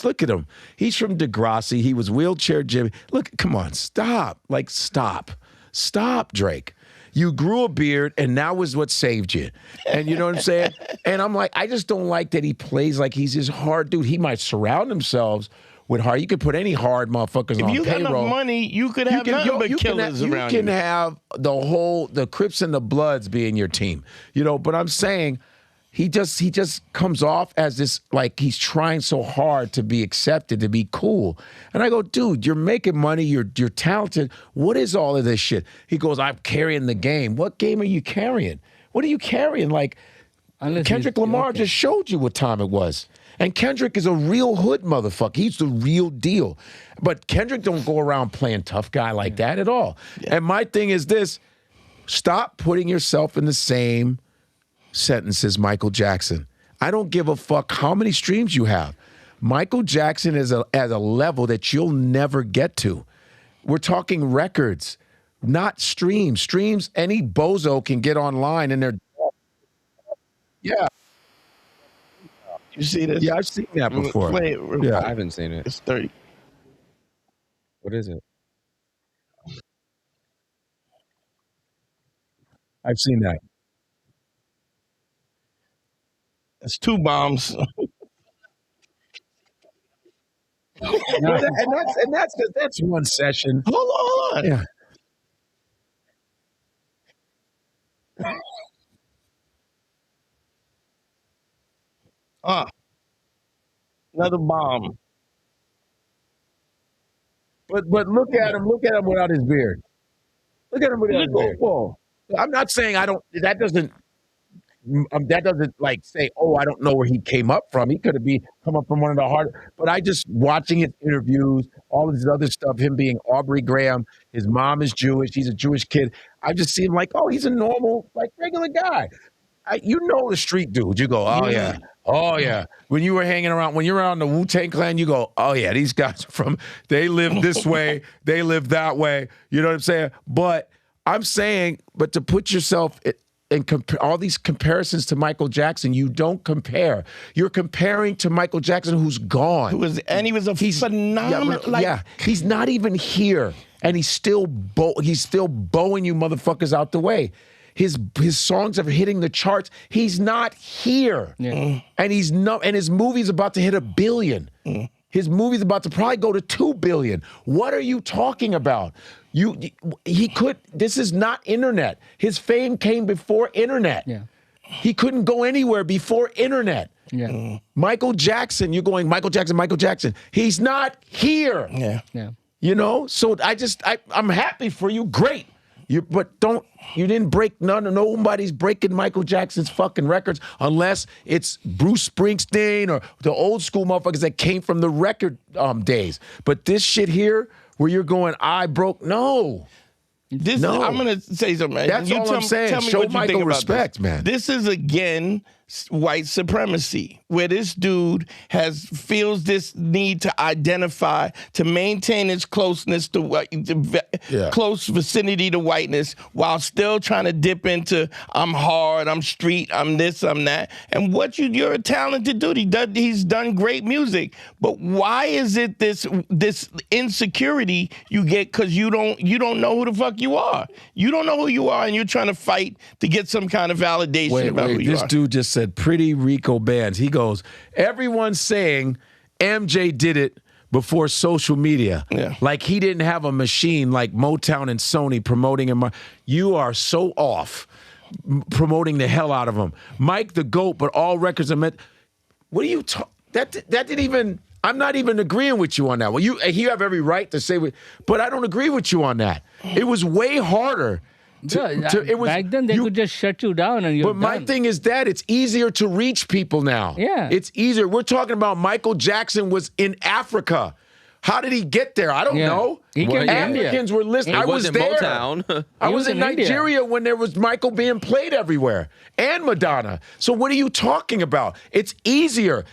Look at him. He's from Degrassi. He was Wheelchair Jimmy. Look, come on, stop. Stop, Drake. You grew a beard, and that was what saved you. And you know what I'm saying? And I'm like, I just don't like that he plays like he's this hard dude. He might surround himself with hard. You could put any hard motherfuckers on payroll. If you got enough money, you could have nothing but killers around you. You can have the Crips and the Bloods being your team. But I'm saying he just comes off as this, like he's trying so hard to be accepted, to be cool. And I go, dude, you're making money, you're talented. What is all of this shit? He goes, I'm carrying the game. What game are you carrying? What are you carrying? Kendrick Lamar just showed you what time it was. And Kendrick is a real hood motherfucker. He's the real deal. But Kendrick don't go around playing tough guy like that at all. Yeah. And my thing is this, stop putting yourself in the same sentence as Michael Jackson. I don't give a fuck how many streams you have. Michael Jackson is at a level that you'll never get to. We're talking records. not streams. Streams, any bozo can get online and they're. Yeah. You see this? Yeah, I've seen that before. Wait, Yeah. I haven't seen it. It's 30. What is it? I've seen that. It's 2 bombs. and that's one session. Hold on. Yeah. Another bomb. But look at him without his beard. Look at him without his beard. I'm not saying I don't. That doesn't like say, oh, I don't know where he came up from. He could have come up from one of the hard. But I just watching his interviews, all of this other stuff, him being Aubrey Graham, his mom is Jewish, he's a Jewish kid. I just see him like, oh, he's a normal, like regular guy. You know the street dude. You go, oh yeah, oh yeah. When you were hanging around, when you're around the Wu-Tang Clan, you go, oh yeah, these guys are they live this way, they live that way. You know what I'm saying? But I'm saying, to put yourself and all these comparisons to Michael Jackson, you don't compare. You're comparing to Michael Jackson, who's gone. He was phenomenal. He's not even here, and he's still bowing you motherfuckers out the way. His songs are hitting the charts. He's not here, and his movie's about to hit $1 billion. His movie's about to probably go to $2 billion. What are you talking about? This is not internet. His fame came before internet. Yeah. He couldn't go anywhere before internet. Yeah. Michael Jackson, you're going, Michael Jackson. He's not here. Yeah. Yeah. You know? So I'm happy for you. Great. You didn't break nobody's breaking Michael Jackson's fucking records unless it's Bruce Springsteen or the old school motherfuckers that came from the record days. But this shit here, where you're going, I broke, no. I'm going to say something, man. That's all I'm saying. Tell me Show what you Michael think about respect, this. man. This is, again, white supremacy, where this dude feels this need to identify, to maintain his closeness to close vicinity to whiteness, while still trying to dip into I'm hard, I'm street, I'm this, I'm that. And you're a talented dude. He's done great music. But why is it this insecurity you get because you don't know who the fuck you are? You don't know who you are, and you're trying to fight to get some kind of validation about who you are. This dude just said Pretty Rico Bands. He goes, everyone's saying MJ did it before social media. Yeah. Like he didn't have a machine like Motown and Sony promoting him. You are so off promoting the hell out of him. Mike the GOAT, but all records are meant. What are you talking? That didn't even. I'm not even agreeing with you on that. Well, you have every right to say, but I don't agree with you on that. It was way harder. Back then, they could just shut you down and you're But my thing is that it's easier to reach people now. Yeah. It's easier. We're talking about Michael Jackson was in Africa. How did he get there? I don't know. Africans were listening. I was there. Motown. I was in Nigeria when there was Michael being played everywhere and Madonna. So what are you talking about? It's easier.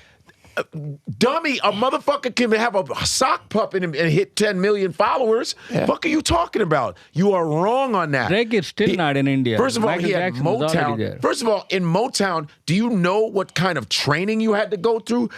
Dummy, a motherfucker can have a sock puppet and hit 10 million followers. Yeah. Fuck are you talking about? You are wrong on that. Drake is still not in India. First of all, Michael he had Jackson was already there. Motown. First of all, in Motown, do you know what kind of training you had to go through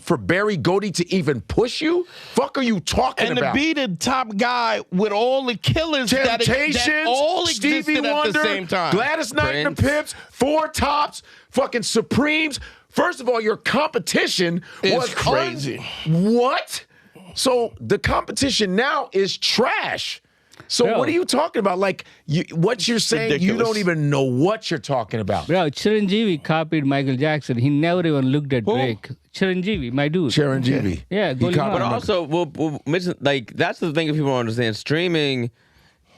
for Barry Gordy to even push you? Fuck are you talking about? And to be the top guy with all the killers Temptations, that all existed Stevie at Wonder, the same time. Gladys Knight and the Pips, Four Tops, fucking Supremes. First of all, your competition was crazy. What? So the competition now is trash. So what are you talking about? Like, what you're saying, ridiculous. You don't even know what you're talking about. Bro, Chiranjeevi copied Michael Jackson. He never even looked at Drake. Chiranjeevi, my dude. Chiranjeevi. Yeah, but also, we'll mention, like, that's the thing that people don't understand. Streaming...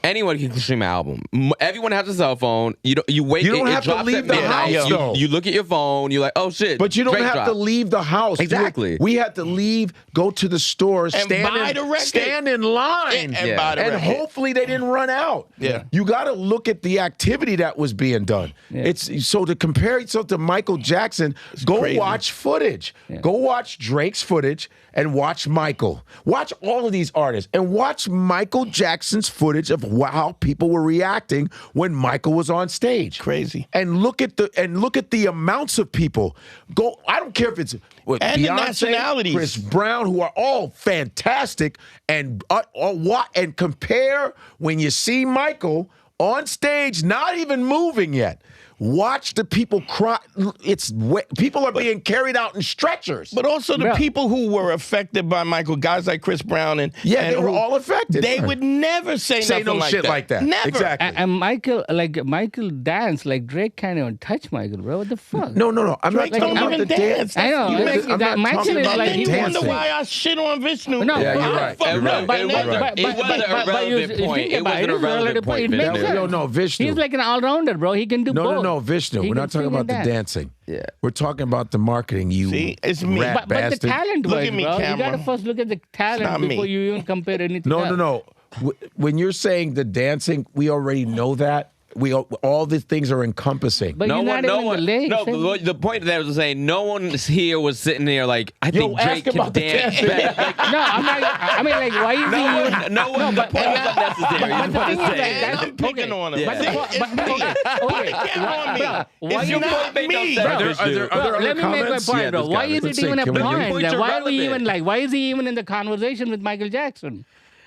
Anyone can stream an album. Everyone has a cell phone. You wait. You don't have to leave the house. You look at your phone. You're like, oh shit. But you don't have to leave the house. Exactly. We had to leave, go to the stores, buy the record. Stand in line, and buy the record. And hopefully they didn't run out. Yeah. You got to look at the activity that was being done. Yeah. It's so to compare yourself to Michael Jackson. Go crazy. Watch footage. Yeah. Go watch Drake's footage and watch Michael. Watch all of these artists and watch Michael Jackson's footage of how people were reacting when Michael was on stage. Crazy. And look at the amounts of people. I don't care if it's and Beyonce, the nationalities. Chris Brown, who are all fantastic, and compare when you see Michael on stage, not even moving yet. Watch the people cry. People are being carried out in stretchers. But also the people who were affected by Michael, guys like Chris Brown and they were all affected. They would never say nothing no like shit that. like that. Never. Exactly. And Michael danced like Drake can't even touch Michael, bro. What the fuck? No. I'm Drake not talking don't about even the dance. I know. I'm not Michael talking is about like the he You dancing. wonder why I shit on Vishnu? No. Yeah, you're right. You're right. It wasn't a relevant point. It wasn't a relevant point. It makes sense. No, Vishnu. He's like an all-rounder, bro. He can do both. No, Vishnu. He We're can not talking sing about and the dance. dancing. Yeah. We're talking about the marketing, you See, it's me. rat But the bastard. talent Look was, at me, bro. You camera. gotta first look at the not talent me. before you even compare anything else. No. When you're saying the dancing, we already know that. All these things are encompassing. But you're not even in the league. No, the point that I was saying, no one here was sitting there like, I think ask Drake can about the dance dancing. better. Like, No, I'm not. I mean, like, why is he even? no one. The point was unnecessary. But is the what thing I'm is, saying. like, I'm picking on him. Yeah. Okay. Get on me. Why It's you not make no me. sense. Are there Bro, other let me make my comments? point, Yeah, bro. this Why guy. is Let's it see. even a Can we- point? Points Then are why are we relevant. even like? Why is he even in the conversation with Michael Jackson?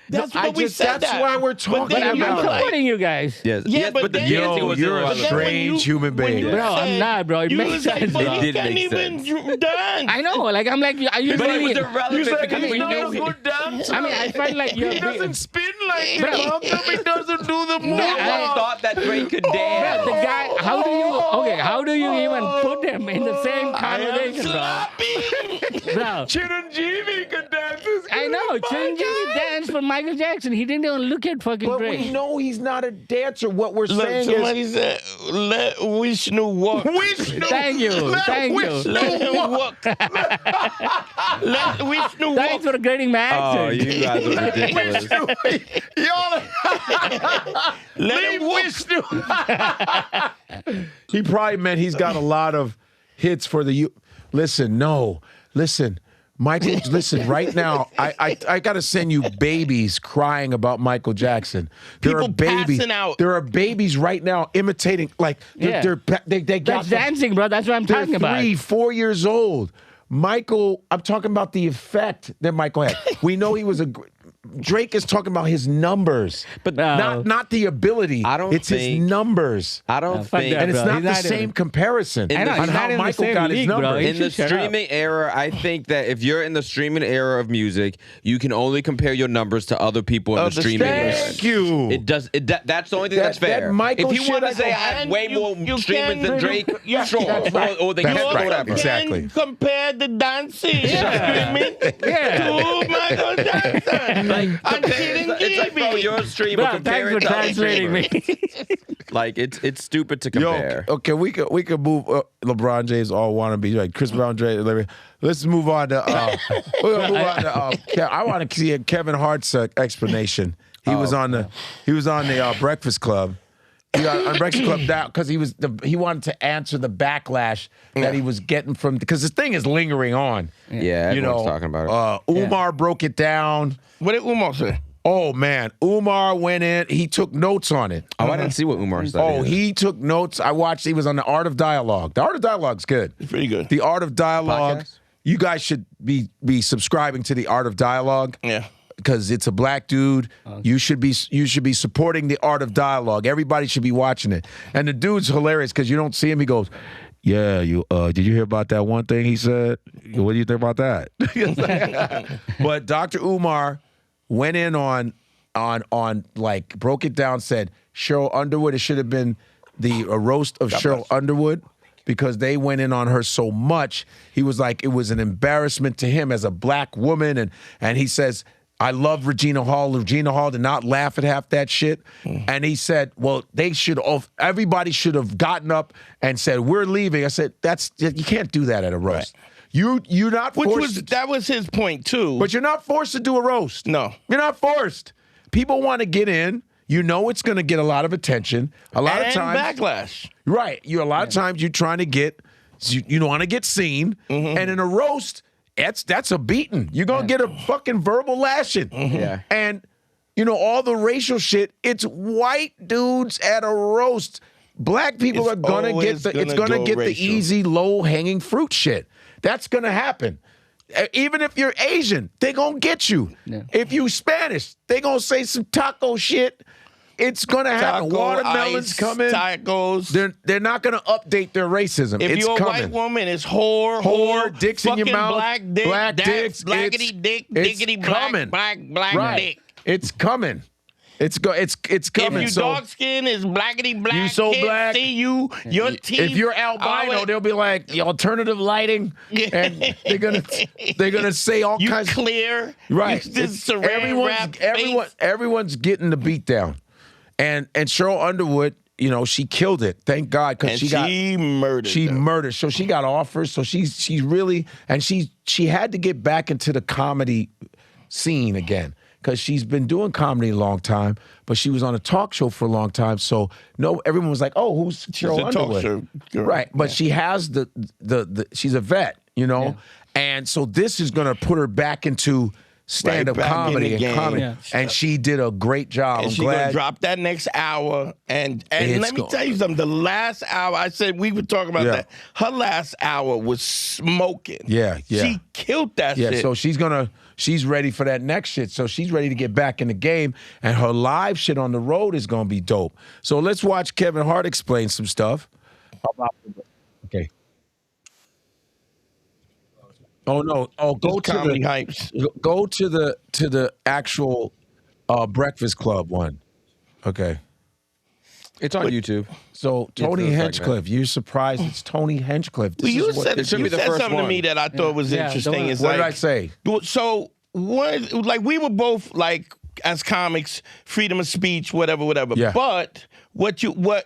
That's what we said. That's why we're talking But I'm about. supporting you guys. Yes, Yeah, yes, but but the then- dancing was you're a irrelevant. strange human being. Bro, I'm not, bro. It You makes was like, sense. but It he did can't make even dance. I know. Like, I'm like, are you But it really? was irrelevant because we knew he dancer. I mean, I felt like you're. spin like Bro. How come he doesn't do the no one thought that Drake could Bro, dance. the guy, how do you even put him in the same conversation, bro? Bro, Chiranjeevi could dance. I know. Chiranjeevi danced for Michael Jackson. He didn't even look at fucking But Drake. we know he's not a dancer. What we're Look, saying somebody is... said, let Vishnu walk. Vishnu. Thank you. Thank you. Let him walk. Let Vishnu Thanks walk. for grading my Oh, accent. you guys are ridiculous. Y'all... Let him walk. Vishnu. He probably meant he's got a lot of hits for the... Listen, Michael, listen, right now, I got to send you babies crying about Michael Jackson. There People are babies, passing out. There are babies right now imitating, like, Yeah. they got That's dancing, bro. That's what I'm they're talking about. 3, 4 years old. Michael, I'm talking about the effect that Michael had. We know he was Drake is talking about his numbers, but not the ability. It's his numbers. I don't think. And it's bro. not He's the not same even- comparison I know, on he's how not in the Michael same got his league, bro. numbers. He In the should shut up. streaming era, I think that if you're in the streaming era of music, you can only compare your numbers to other people in the streaming era. Thank you. It does. That's the only thing that's fair. that Michael if you want to shit, say I I have And way you- more you streamers than can- Drake, Yeah, sure, that's right. or they That's can right. whatever. Exactly. Compare the dancing streaming Yeah. to Michael Jackson. I'm kidding, It's like, bro, you're a streamer. Bro, Compare thanks it for to other translating streamers. me. Like it's stupid to Yo, compare. okay, we could move LeBron James all wannabe like Chris Brown, Dre. Let's move on to. We're gonna move on to. I want to see a Kevin Hart's explanation. He was on the Breakfast Club. He got on Breakfast Club down because he wanted to answer the backlash that he was getting from because this thing is lingering on. Yeah, everyone's talking about it. Umar broke it down. What did Umar say? Oh man, Umar went in. He took notes on it. I didn't see what Umar said. Oh, either. he took notes. I watched. He was on the Art of Dialogue. The Art of Dialogue's good. It's pretty good. The Art of Dialogue. Podcast? You guys should be subscribing to the Art of Dialogue. Yeah. Because it's a black dude. You should be supporting the Art of Dialogue. Everybody should be watching it. And the dude's hilarious because you don't see him. He goes, "Yeah, you did you hear about that one thing he said? What do you think about that?" But Dr. Umar went in on like broke it down, said Cheryl Underwood, it should have been a roast of Cheryl Underwood because they went in on her so much. He was like, it was an embarrassment to him as a black woman. And he says, I love Regina Hall. Regina Hall did not laugh at half that shit. And he said, well, everybody should have gotten up and said, we're leaving. I said, you can't do that at a roast. Right. You're not forced. That was his point too. But you're not forced to do a roast. No. You're not forced. People want to get in. You know it's going to get a lot of attention. A lot of times. Backlash. Right. A lot of times you're trying to get, you want to get seen. And in a roast, that's a beating. You're going to get a fucking verbal lashing. Yeah. And You know, all the racial shit, it's white dudes at a roast. Black people are gonna get the easy, low-hanging fruit shit. That's gonna happen. Even if you're Asian, they gonna get you. Yeah. If you Spanish, they gonna say some taco shit. It's gonna happen. Watermelons coming. Tacos. They're not gonna update their racism. If it's you're coming. a white woman, it's whore, dicks in your mouth, black dick, dicks, blackity dick, dickity coming. black right. dick. It's coming. It's coming. If you dark skin, it's blackity black. You so can't black. See you. Your teeth. If you're albino, they'll be like the alternative lighting, and they're gonna say all kinds. You clear. Right. Everyone's getting the beat down. And Cheryl Underwood, you know, she killed it. Thank God, because she murdered. So she got offers. So she's really, and she had to get back into the comedy scene again, because she's been doing comedy a long time, but she was on a talk show for a long time. So everyone was like, oh, who's Cheryl Underwood? Right. But she has she's a vet, you know, and so this is gonna put her back into stand-up comedy and comedy, and she did a great job. And she's gonna drop that next hour, and let me tell you something. The last hour, I said we would talk about that. Her last hour was smoking. Yeah. She killed that shit. Yeah, so she's ready for that next shit. So she's ready to get back in the game, and her live shit on the road is gonna be dope. So let's watch Kevin Hart explain some stuff. Okay. Oh no! Oh, go to the actual Breakfast Club one. Okay, it's on YouTube. So Tony Hinchcliffe, you're surprised it's Tony Hinchcliffe. You said something to me that I thought was interesting. What did I say? So like we were both like, as comics, freedom of speech, whatever. Yeah. But what you brought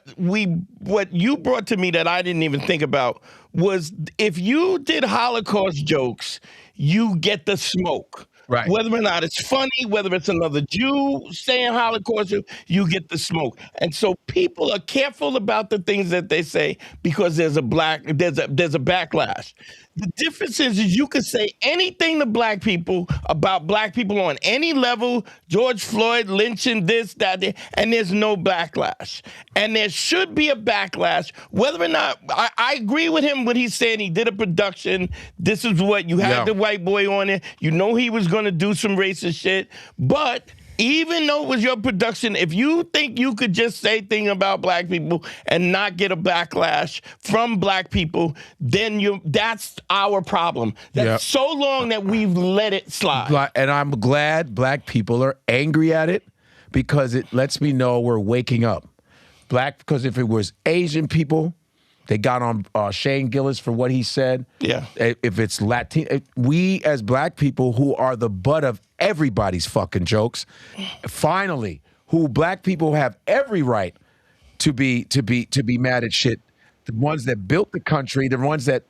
to me that I didn't even think about was, if you did Holocaust jokes, you get the smoke. Right. Whether or not it's funny, whether it's another Jew saying Holocaust, you get the smoke. And so people are careful about the things that they say, because there's a backlash. The difference is you can say anything to black people about black people on any level, George Floyd, lynching, this, that, and there's no backlash. And there should be a backlash, whether or not, I agree with him when he's saying he did a production. This is what, you had the white boy on it. You know he was going to do some racist shit. But even though it was your production, if you think you could just say things about black people and not get a backlash from black people, then that's our problem. That's so long that we've let it slide. And I'm glad black people are angry at it, because it lets me know we're waking up. Because if it was Asian people, they got on Shane Gillis for what he said. Yeah. If it's Latino, we as black people, who are the butt of everybody's fucking jokes, finally, who black people have every right to be mad at shit. The ones that built the country, the ones that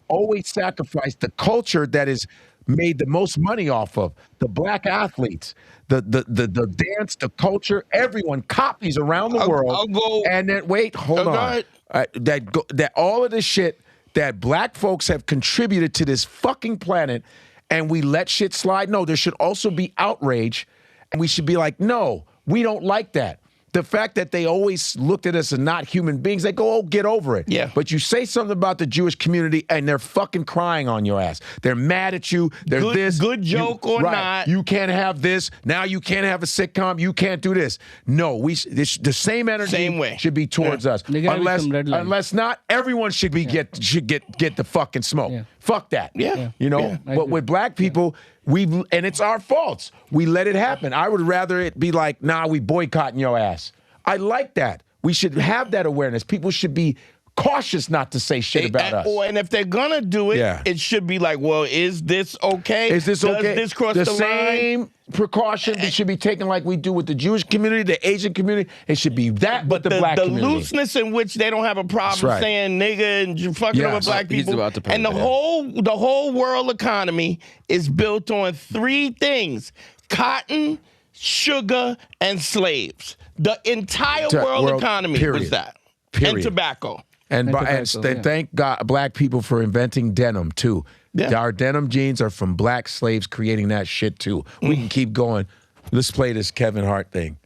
always sacrificed the culture that is made the most money off of, the black athletes, the dance, the culture, everyone copies around the world. And then hold on. That all of this shit that black folks have contributed to this fucking planet, and we let shit slide. No, there should also be outrage, and we should be like, no, we don't like that. The fact that they always looked at us as not human beings, they go, oh, get over it. Yeah. But you say something about the Jewish community, and they're fucking crying on your ass. They're mad at you. They're good joke or not. You can't have this. Now you can't have a sitcom. You can't do this. No, the same energy should be towards us. Unless not, everyone should get the fucking smoke. Yeah. Fuck that. Yeah. You know, but with black people, and it's our faults. We let it happen. I would rather it be like, nah, we boycotting your ass. I like that. We should have that awareness. People should be cautious not to say shit about us. And if they're gonna do it, it should be like, well, is this okay? Is this okay? Does this cross the line? The same precaution that should be taken like we do with the Jewish community, the Asian community. It should be that, but the black community. The looseness in which they don't have a problem saying nigga and fucking over black people. And the whole world economy is built on three things: cotton, sugar, and slaves. The entire world economy was that. And tobacco. And thank God, black people for inventing denim too. Yeah. Our denim jeans are from black slaves creating that shit too. We can keep going Let's play this Kevin Hart thing.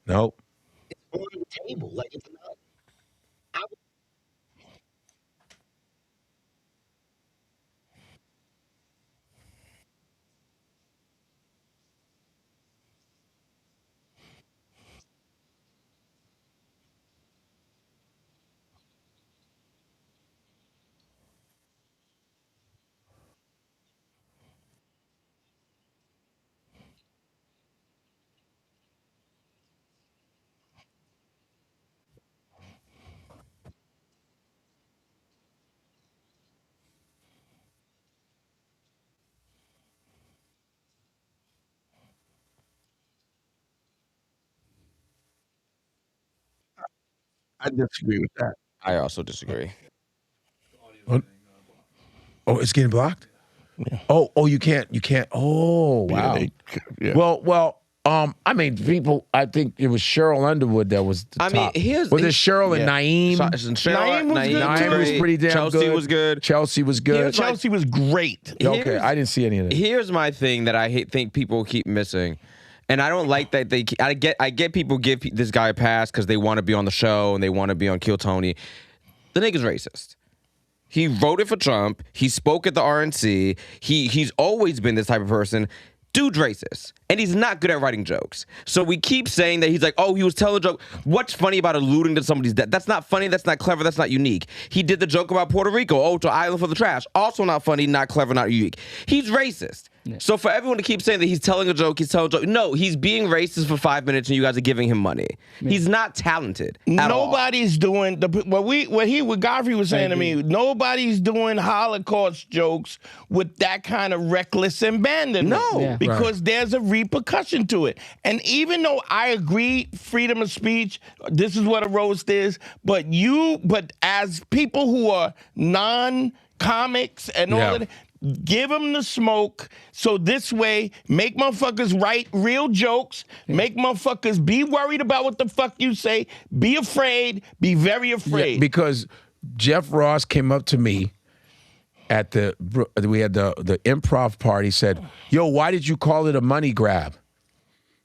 Nope. It's on the table. Like, it's not. I disagree with that. I also disagree. Oh, it's getting blocked? Yeah. Oh, you can't. Oh, wow. Yeah. Well, I mean, people, I think it was Cheryl Underwood that was the top. Was it Cheryl and Naeem? Naeem was pretty damn Chelsea good. was good. Chelsea was good. Chelsea was great. Okay, I didn't see any of that. Here's my thing that I think people keep missing. And I don't like that I get people give this guy a pass because they want to be on the show and they want to be on Kill Tony. The nigga's racist. He voted for Trump. He spoke at the RNC. He's always been this type of person. Dude's racist, and he's not good at writing jokes. So we keep saying that he's like, oh, he was telling a joke. What's funny about alluding to somebody's death? That's not funny. That's not clever. That's not unique. He did the joke about Puerto Rico. Oh, to island for the trash. Also not funny, not clever, not unique. He's racist. Yeah. So for everyone to keep saying that he's telling a joke, no, he's being racist for 5 minutes, and you guys are giving him money. Yeah. He's not talented. Nobody's doing what Godfrey was saying to me. Nobody's doing Holocaust jokes with that kind of reckless abandonment. No, because there's a repercussion to it. And even though I agree, freedom of speech, this is what a roast is. But as people who are non-comics and all of that. Give them the smoke, so this way, make motherfuckers write real jokes, make motherfuckers be worried about what the fuck you say, be afraid, be very afraid. Yeah, because Jeff Ross came up to me at we had the improv party, said, yo, why did you call it a money grab?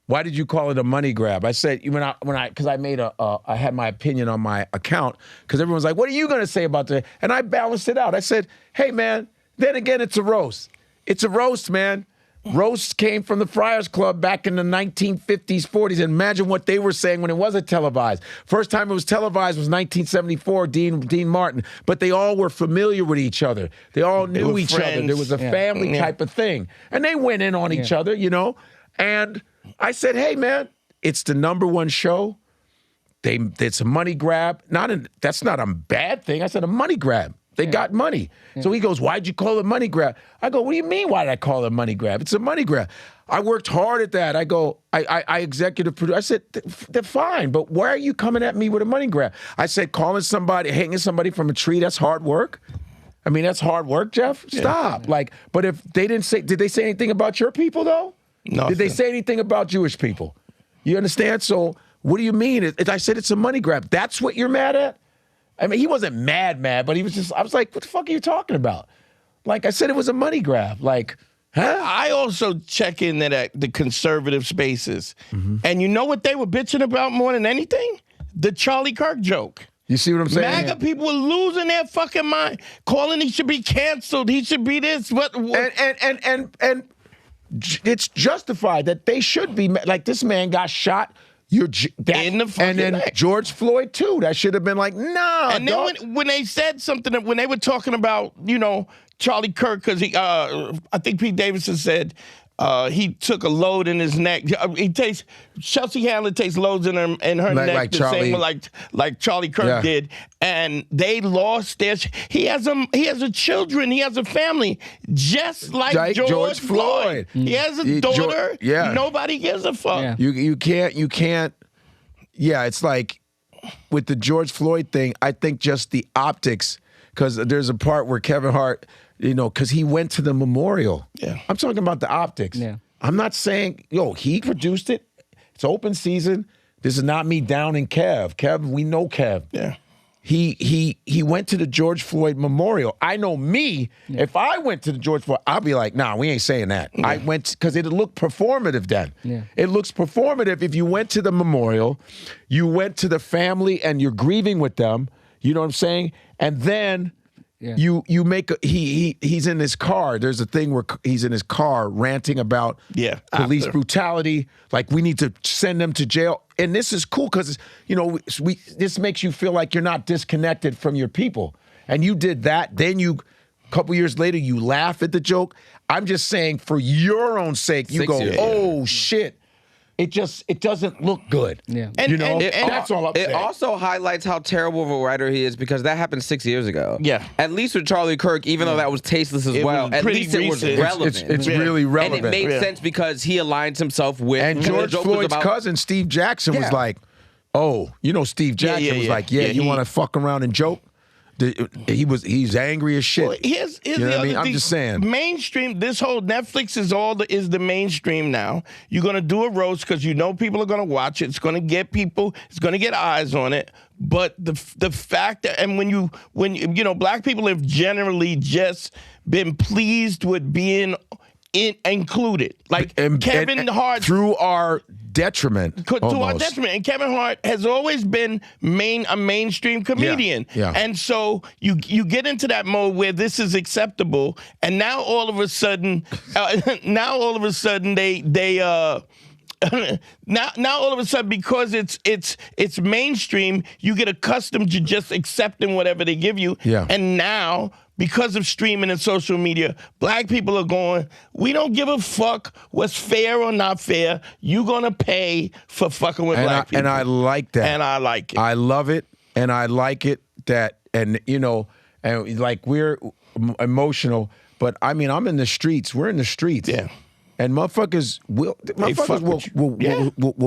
Why did you call it a money grab? I said, because I made I had my opinion on my account, because everyone's like, what are you going to say about that? And I balanced it out. I said, hey, man, then again, it's a roast. It's a roast, man. Roasts came from the Friars Club back in the 1950s, 40s. And imagine what they were saying when it wasn't televised. First time it was televised was 1974, Dean Martin. But they all were familiar with each other. They all knew each other. There was a family type of thing. And they went in on each other, you know. And I said, hey, man, it's the #1 show. It's a money grab. That's not a bad thing. I said a money grab. They got money. Yeah. So he goes, why'd you call it money grab? I go, what do you mean, why did I call it money grab? It's a money grab. I worked hard at that. I go, I executive produced. I said, they're fine, but why are you coming at me with a money grab? I said, hanging somebody from a tree, that's hard work. I mean, that's hard work, Jeff. Stop. Yeah. But if they didn't say, did they say anything about your people, though? No. Did they say anything about Jewish people? You understand? So what do you mean? I said it's a money grab. That's what you're mad at? I mean, he wasn't mad, but he was just, I was like, what the fuck are you talking about? Like, I said it was a money grab. Like, huh? I also check in at the conservative spaces. Mm-hmm. And you know what they were bitching about more than anything? The Charlie Kirk joke. You see what I'm saying? MAGA people were losing their fucking mind, calling he should be canceled, he should be this. What? And it's justified that they should be, like, this man got shot. In the fucking and then neck. George Floyd too. That should have been like, nah. And then when they said something, when they were talking about, Charlie Kirk, because I think Pete Davidson said he took a load in his neck. Chelsea Handler takes loads in her neck like the Charlie. same like Charlie Kirk did, and they lost their. He has a children. He has a family, just like George Floyd. He has a daughter. Nobody gives a fuck. Yeah. You can't. Yeah, it's like with the George Floyd thing. I think just the optics, because there's a part where Kevin Hart. Because he went to the memorial. Yeah. I'm talking about the optics. Yeah. I'm not saying, he produced it. It's open season. This is not me downing Kev. Kev, we know Kev. Yeah. he went to the George Floyd Memorial. I know me, if I went to the George Floyd, I'll be like, nah, we ain't saying that. I went because it looked performative then. Yeah. It looks performative if you went to the memorial, you went to the family and you're grieving with them, you know what I'm saying? And then you make he's in his car. There's a thing where he's in his car ranting about police brutality. Like, we need to send them to jail. And this is cool because, you know, this makes you feel like you're not disconnected from your people. And you did that. Then a couple years later, you laugh at the joke. I'm just saying, for your own sake, you go, oh shit. It doesn't look good. Yeah. And that's all I'm saying. It also highlights how terrible of a writer he is, because that happened 6 years ago. Yeah. At least with Charlie Kirk, even though that was tasteless as well, at least it was relevant. It's really relevant. And it made sense because he aligns himself with. And George Floyd's cousin, Steve Jackson, was like, oh, you know, Steve Jackson was like, you want to fuck around and joke? He's angry as shit. Well, here's you know the what I other mean? thing. I'm just saying. Mainstream, this whole Netflix is the mainstream now. You're going to do a roast because you know people are going to watch it. It's going to get people, it's going to get eyes on it. But the fact that, and when you know, black people have generally just been pleased with being included. Like Kevin Hart. Through our detriment. To our detriment. And Kevin Hart has always been a mainstream comedian. Yeah. And so you get into that mode where this is acceptable, and now all of a sudden, now all of a sudden because it's mainstream, you get accustomed to just accepting whatever they give you. Yeah. And now, because of streaming and social media, black people are going, we don't give a fuck what's fair or not fair. You're going to pay for fucking with black people. And I like that. And I like it. I love it. And I like it that, and you know, and like we're emotional, but I mean, I'm in the streets. We're in the streets. Yeah. And motherfuckers will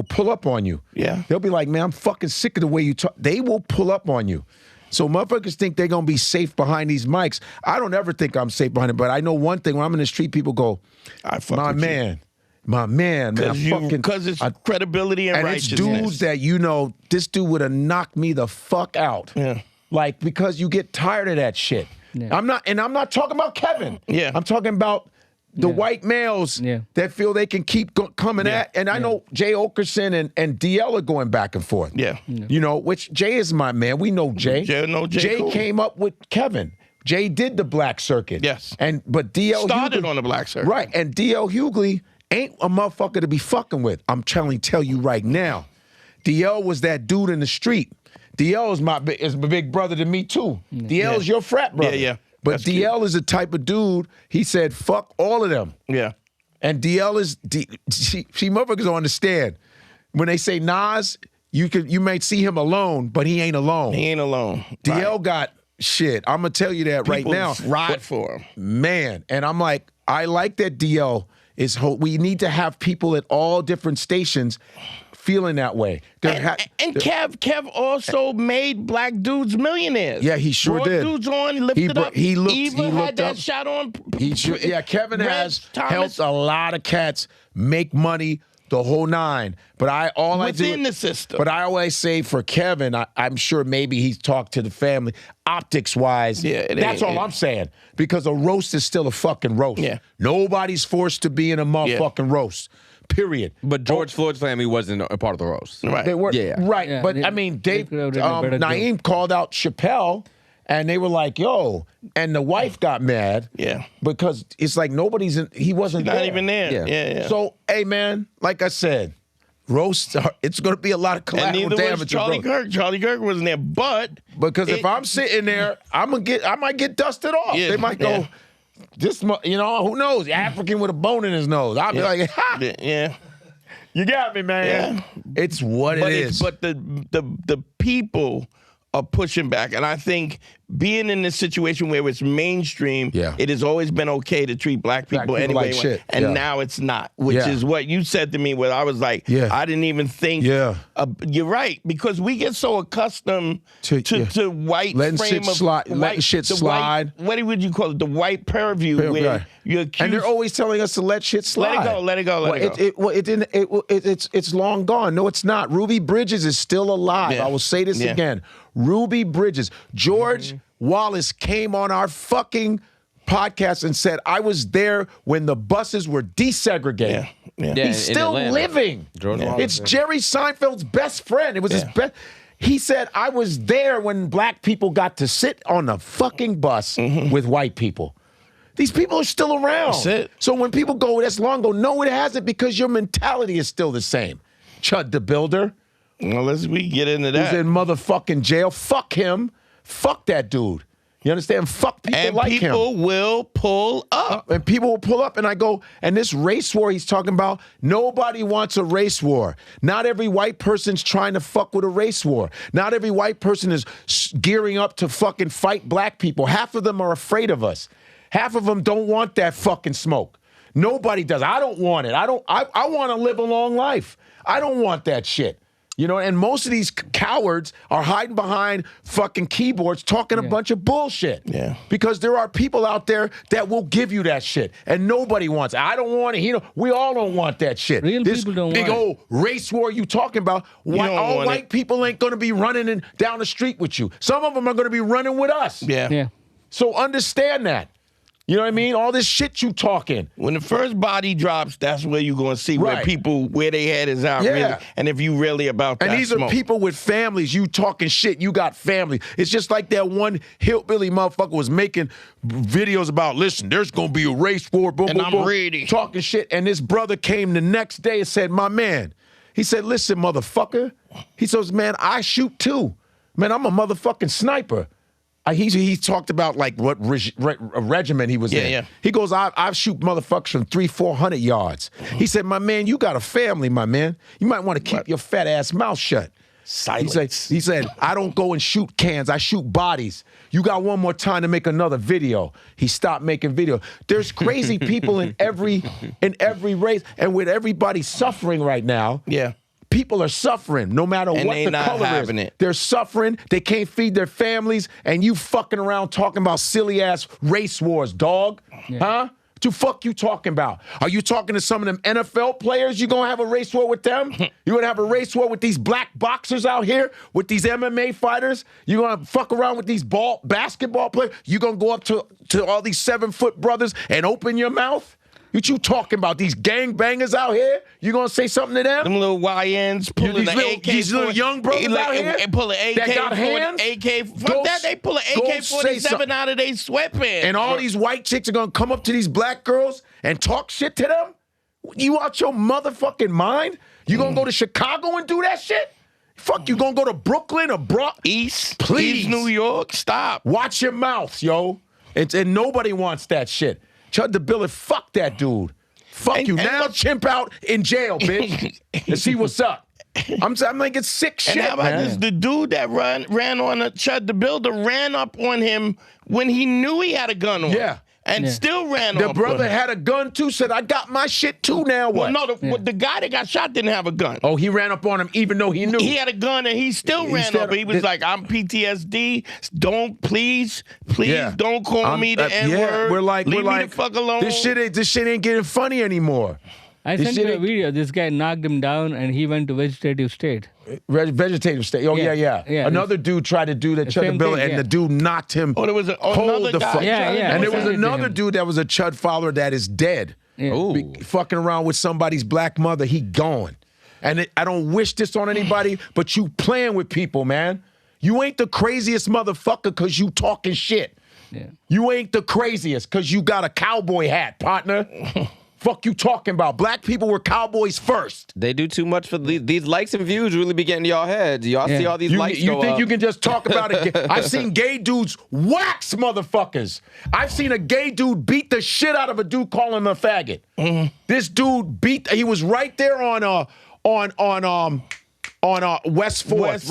pull up on you. Yeah. They'll be like, man, I'm fucking sick of the way you talk. They will pull up on you. So motherfuckers think they're going to be safe behind these mics. I don't ever think I'm safe behind it, but I know one thing. When I'm in the street, people go, my man, because it's credibility and righteousness. It's dudes that, you know, this dude would have knocked me the fuck out. Yeah. Like, because you get tired of that shit. Yeah. I'm not talking about Kevin. Yeah. I'm talking about the white males that feel they can keep coming at. And I know Jay Okerson and DL are going back and forth. Yeah. You know, which Jay is my man. We know Jay. Jay cool. came up with Kevin. Jay did the black circuit. Yes. But DL started Hughley, on the black circuit. Right. And DL Hughley ain't a motherfucker to be fucking with. I'm tell you right now. DL was that dude in the street. DL is my big brother to me too. DL is your frat brother. Yeah. But That's DL cute. is the type of dude, he said, fuck all of them. Yeah. And DL is, see, motherfuckers don't understand. When they say Nas, you may see him alone, but he ain't alone. He ain't alone. DL got shit. I'm going to tell you that right now. Ride for him. Man. And I'm like, I like that DL is, we need to have people at all different stations feeling that way. And Kev also made black dudes millionaires. Yeah, he sure Brought did. Dudes on, lifted up. He Eva had looked that up. shot on. Kevin Red has Thomas. helped a lot of cats make money, the whole nine. But within the system. But I always say for Kevin, I'm sure maybe he's talked to the family, optics wise. Yeah, that's all I'm saying. Because a roast is still a fucking roast. Yeah. Nobody's forced to be in a motherfucking roast. Period. But George Floyd's family wasn't a part of the roast. Right. They were, right. Yeah, But I mean, Naeem called out Chappelle, and they were like, yo, and the wife got mad. Yeah. Because it's like he wasn't Not there. even there. Yeah. So, hey, man, like I said, roasts, it's going to be a lot of And collateral neither damage. was Charlie Kirk. Charlie Kirk wasn't there, but Because if I'm sitting there, I might get dusted off. Yeah, They might go, who knows? African with a bone in his nose. I'll be like, ha! Yeah. You got me, man. Yeah. It's what it is. But the people are pushing back, and I think being in this situation where it's mainstream, it has always been okay to treat black people anyway. Like shit. And now it's not, which is what you said to me where I was like, I didn't even think. You're right, because we get so accustomed to white letting frame shit of slide, white, letting shit slide. What would you call it? The white purview where you're accused. And they're always telling us to let shit slide. Let it go. It's long gone. No, it's not. Ruby Bridges is still alive. I will say this again. Ruby Bridges. George Wallace came on our fucking podcast and said, I was there when the buses were desegregated. He's still living. It's Jerry Seinfeld's best friend. It was his best. He said, I was there when black people got to sit on the fucking bus with white people. These people are still around. That's it. So when people go, that's long ago, no, it hasn't, because your mentality is still the same. Chud the Builder. Well, we get into that. Who's in motherfucking jail. Fuck him. Fuck that dude. You understand? Fuck people like him. And people will pull up. And people will pull up, and I go, and this race war he's talking about, nobody wants a race war. Not every white person's trying to fuck with a race war. Not every white person is gearing up to fucking fight black people. Half of them are afraid of us. Half of them don't want that fucking smoke. Nobody does. I don't want it. I want to live a long life. I don't want that shit. You know, and most of these cowards are hiding behind fucking keyboards talking a bunch of bullshit. Yeah. Because there are people out there that will give you that shit. And nobody wants it. I don't want it. We all don't want that shit. Real this people don't big want old race war you talking about, all white people ain't going to be running down the street with you. Some of them are going to be running with us. Yeah. So understand that. You know what I mean? All this shit you talking. When the first body drops, that's where you're going to see where they head is out really. And if you really about that And these are people with families. You talking shit. You got family. It's just like that one hillbilly motherfucker was making videos about, listen, there's going to be a race war. Boom, and boom, I'm boom, ready. Talking shit. And this brother came the next day and said, my man, he said, listen, motherfucker. He says, man, I shoot too. Man, I'm a motherfucking sniper. He talked about like what regiment he was in. Yeah. He goes, I shoot motherfuckers from 300-400 yards. He said, my man, you got a family, my man. You might want to keep your fat ass mouth shut. Silence. He said, I don't go and shoot cans. I shoot bodies. You got one more time to make another video. He stopped making video. There's crazy people in every race, and with everybody suffering right now. Yeah. People are suffering no matter what the color is. They're suffering. They can't feed their families. And you fucking around talking about silly ass race wars, dog. Huh? What the fuck you talking about? Are you talking to some of them NFL players? You gonna have a race war with them? You gonna have a race war with these black boxers out here? With these MMA fighters? You gonna fuck around with these basketball players? You gonna go up to all these 7-foot brothers and open your mouth? What you talking about? These gangbangers out here? You gonna say something to them? Them little YNs pulling the AK. These little young brothers out here pulling AK. That got hands? Fuck that, they pull an AK-47 out of their sweatpants. And all these white chicks are gonna come up to these black girls and talk shit to them? You out your motherfucking mind? You gonna go to Chicago and do that shit? Fuck, you gonna go to Brooklyn or East? Please. East New York? Stop. Watch your mouth, yo. And nobody wants that shit. Chud the Builder, fuck that dude. Fuck you. Now chimp out in jail, bitch. And see what's up. I'm like, it's sick shit, and how about this? The dude that ran on Chud the Builder ran up on him when he knew he had a gun on him. Yeah. And still ran The off brother on him. had a gun too, said, I got my shit too now. What? Well, no, the guy that got shot didn't have a gun. Oh, he ran up on him even though he knew. He had a gun and he still ran up. He was like, I'm PTSD. Please don't call me the N-word. Yeah, we're like, Leave me the fuck alone. This shit ain't getting funny anymore. I sent you a video. This guy knocked him down and he went to vegetative state. Vegetative state. Oh, yeah. Another dude tried to do that Chud the Builder, and the dude knocked him. Oh, there was another guy. And there was another dude that was a Chud follower that is dead. Fucking around with somebody's black mother. He gone. And I don't wish this on anybody, but you playing with people, man. You ain't the craziest motherfucker because you talking shit. Yeah. You ain't the craziest because you got a cowboy hat, partner. Fuck you talking about? Black people were cowboys first. They do too much for these likes and views really be getting to y'all heads. Y'all see all these likes You go think up. you can just talk about it? I've seen gay dudes wax motherfuckers. I've seen a gay dude beat the shit out of a dude calling him a faggot. This dude he was right there on on West 4th,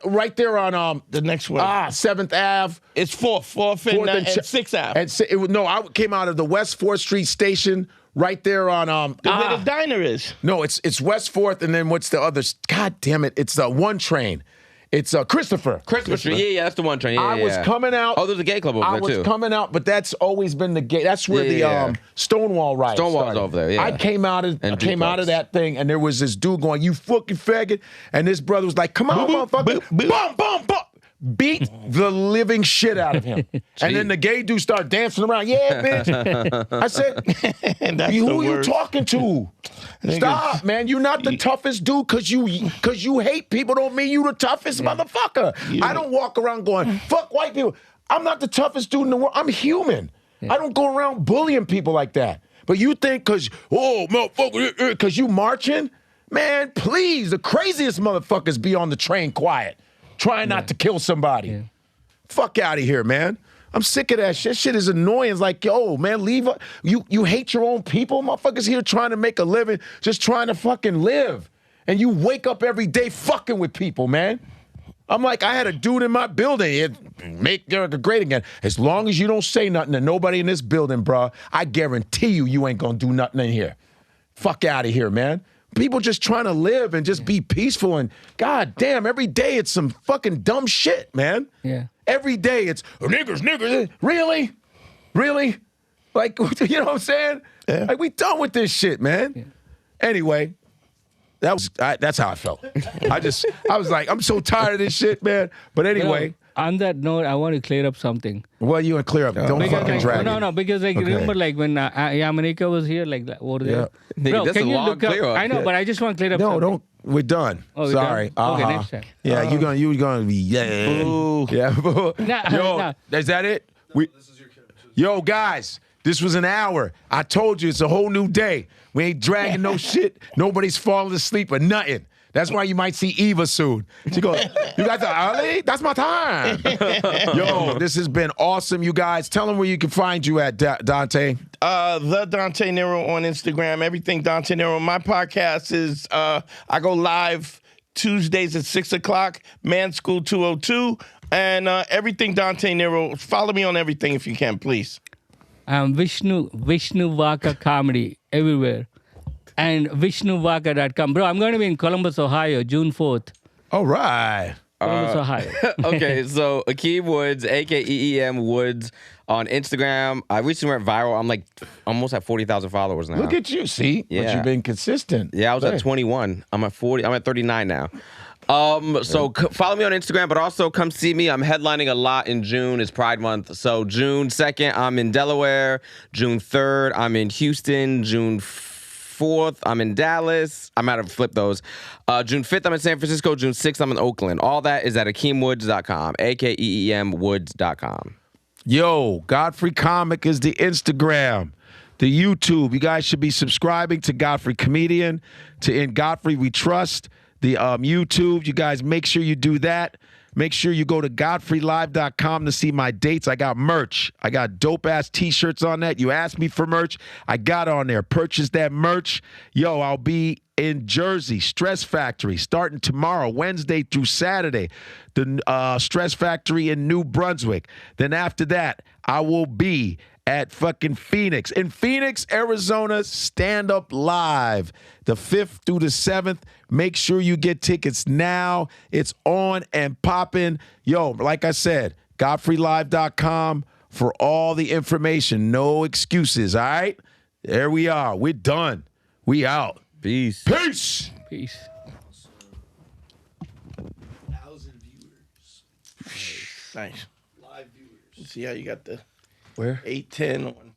right there on the next one. 7th Ave. It's 4th and 6th Ave. I came out of the West 4th Street station right there on where the diner is. No, it's West 4th, and then what's the other? God damn it! It's the one train. It's Christopher. Street. Yeah, that's the one train. Yeah, I was coming out. Oh, there's a gay club over there too. I was coming out, but that's always been the gay. That's where the Stonewall riot Stonewall's started. over there. Yeah, I came out of that thing, and there was this dude going, "You fucking faggot," and this brother was like, "Come on, motherfucker, bum, bum, bum." Beat the living shit out of him. And then the gay dude started dancing around. Yeah, bitch. I said, who are you talking to? Stop, man. You're not the toughest dude because you hate people don't mean you the toughest motherfucker. I don't walk around going, fuck white people. I'm not the toughest dude in the world. I'm human. I don't go around bullying people like that. But you think motherfucker, because you marching? Man, please, the craziest motherfuckers be on the train quiet. Trying not to kill somebody. Yeah. Fuck out of here, man. I'm sick of that shit. Shit is annoying. It's like, yo, man, leave. You hate your own people? Motherfuckers here trying to make a living, just trying to fucking live. And you wake up every day fucking with people, man. I'm like, I had a dude in my building. Make America great again. As long as you don't say nothing to nobody in this building, bro, I guarantee you ain't gonna do nothing in here. Fuck out of here, man. People just trying to live and just be peaceful, and god damn, every day it's some fucking dumb shit, man. Yeah. Every day it's niggers. Really? Like, you know what I'm saying? Yeah. Like, we done with this shit, man. Yeah. Anyway, that's how I felt. I was like, I'm so tired of this shit, man. But anyway. On that note, I want to clear up something. Well, you want to clear up. Don't fucking drag it. No, because remember when Yamanika was here, like over there. Yeah. Bro, That's can a you long look up? clear up. I know, but I just want to clear up something. Don't. We're done. Oh, sorry. Done? Okay, next time. Yeah, you're gonna be Yo, is that it? Yo, guys, this was an hour. I told you it's a whole new day. We ain't dragging no shit. Nobody's falling asleep or nothing. That's why you might see Eva soon. She goes, you guys are early? That's my time. Yo, this has been awesome, you guys. Tell them where you can find you at, Dante. The Dante Nero on Instagram, everything Dante Nero. My podcast is, I go live Tuesdays at 6 o'clock, Man School 202, and everything Dante Nero. Follow me on everything if you can, please. Vishnu Vaka Comedy everywhere. And vishnuvaka.com. Bro, I'm going to be in Columbus, Ohio, June 4th. All right. Columbus, Ohio. Okay, so Akeem Woods, AKEEM Woods on Instagram. I recently went viral. I'm like almost at 40,000 followers now. Look at you, see? Yeah. But you've been consistent. Yeah, I was at 21. I'm at 40. I'm at 39 now. So follow me on Instagram, but also come see me. I'm headlining a lot in June. It's Pride Month. So June 2nd, I'm in Delaware. June 3rd, I'm in Houston. June 4th, I'm in Dallas. I might have flipped those. June 5th, I'm in San Francisco. June 6th, I'm in Oakland. All that is at AkeemWoods.com, AKEEMWoods.com. Yo, Godfrey Comic is the Instagram, the YouTube. You guys should be subscribing to Godfrey Comedian, to In Godfrey We Trust, the YouTube. You guys make sure you do that. Make sure you go to GodfreyLive.com to see my dates. I got merch. I got dope-ass T-shirts on that. You asked me for merch. I got on there. Purchase that merch. Yo, I'll be in Jersey, Stress Factory, starting tomorrow, Wednesday through Saturday. The Stress Factory in New Brunswick. Then after that, I will be at fucking Phoenix. In Phoenix, Arizona, Stand Up Live, the 5th through the 7th. Make sure you get tickets now. It's on and popping. Yo, like I said, GodfreyLive.com for all the information. No excuses, all right? There we are. We're done. We out. Peace. Peace. Peace. 1,000 viewers. Nice. Live viewers. See how you got the Where? 810 on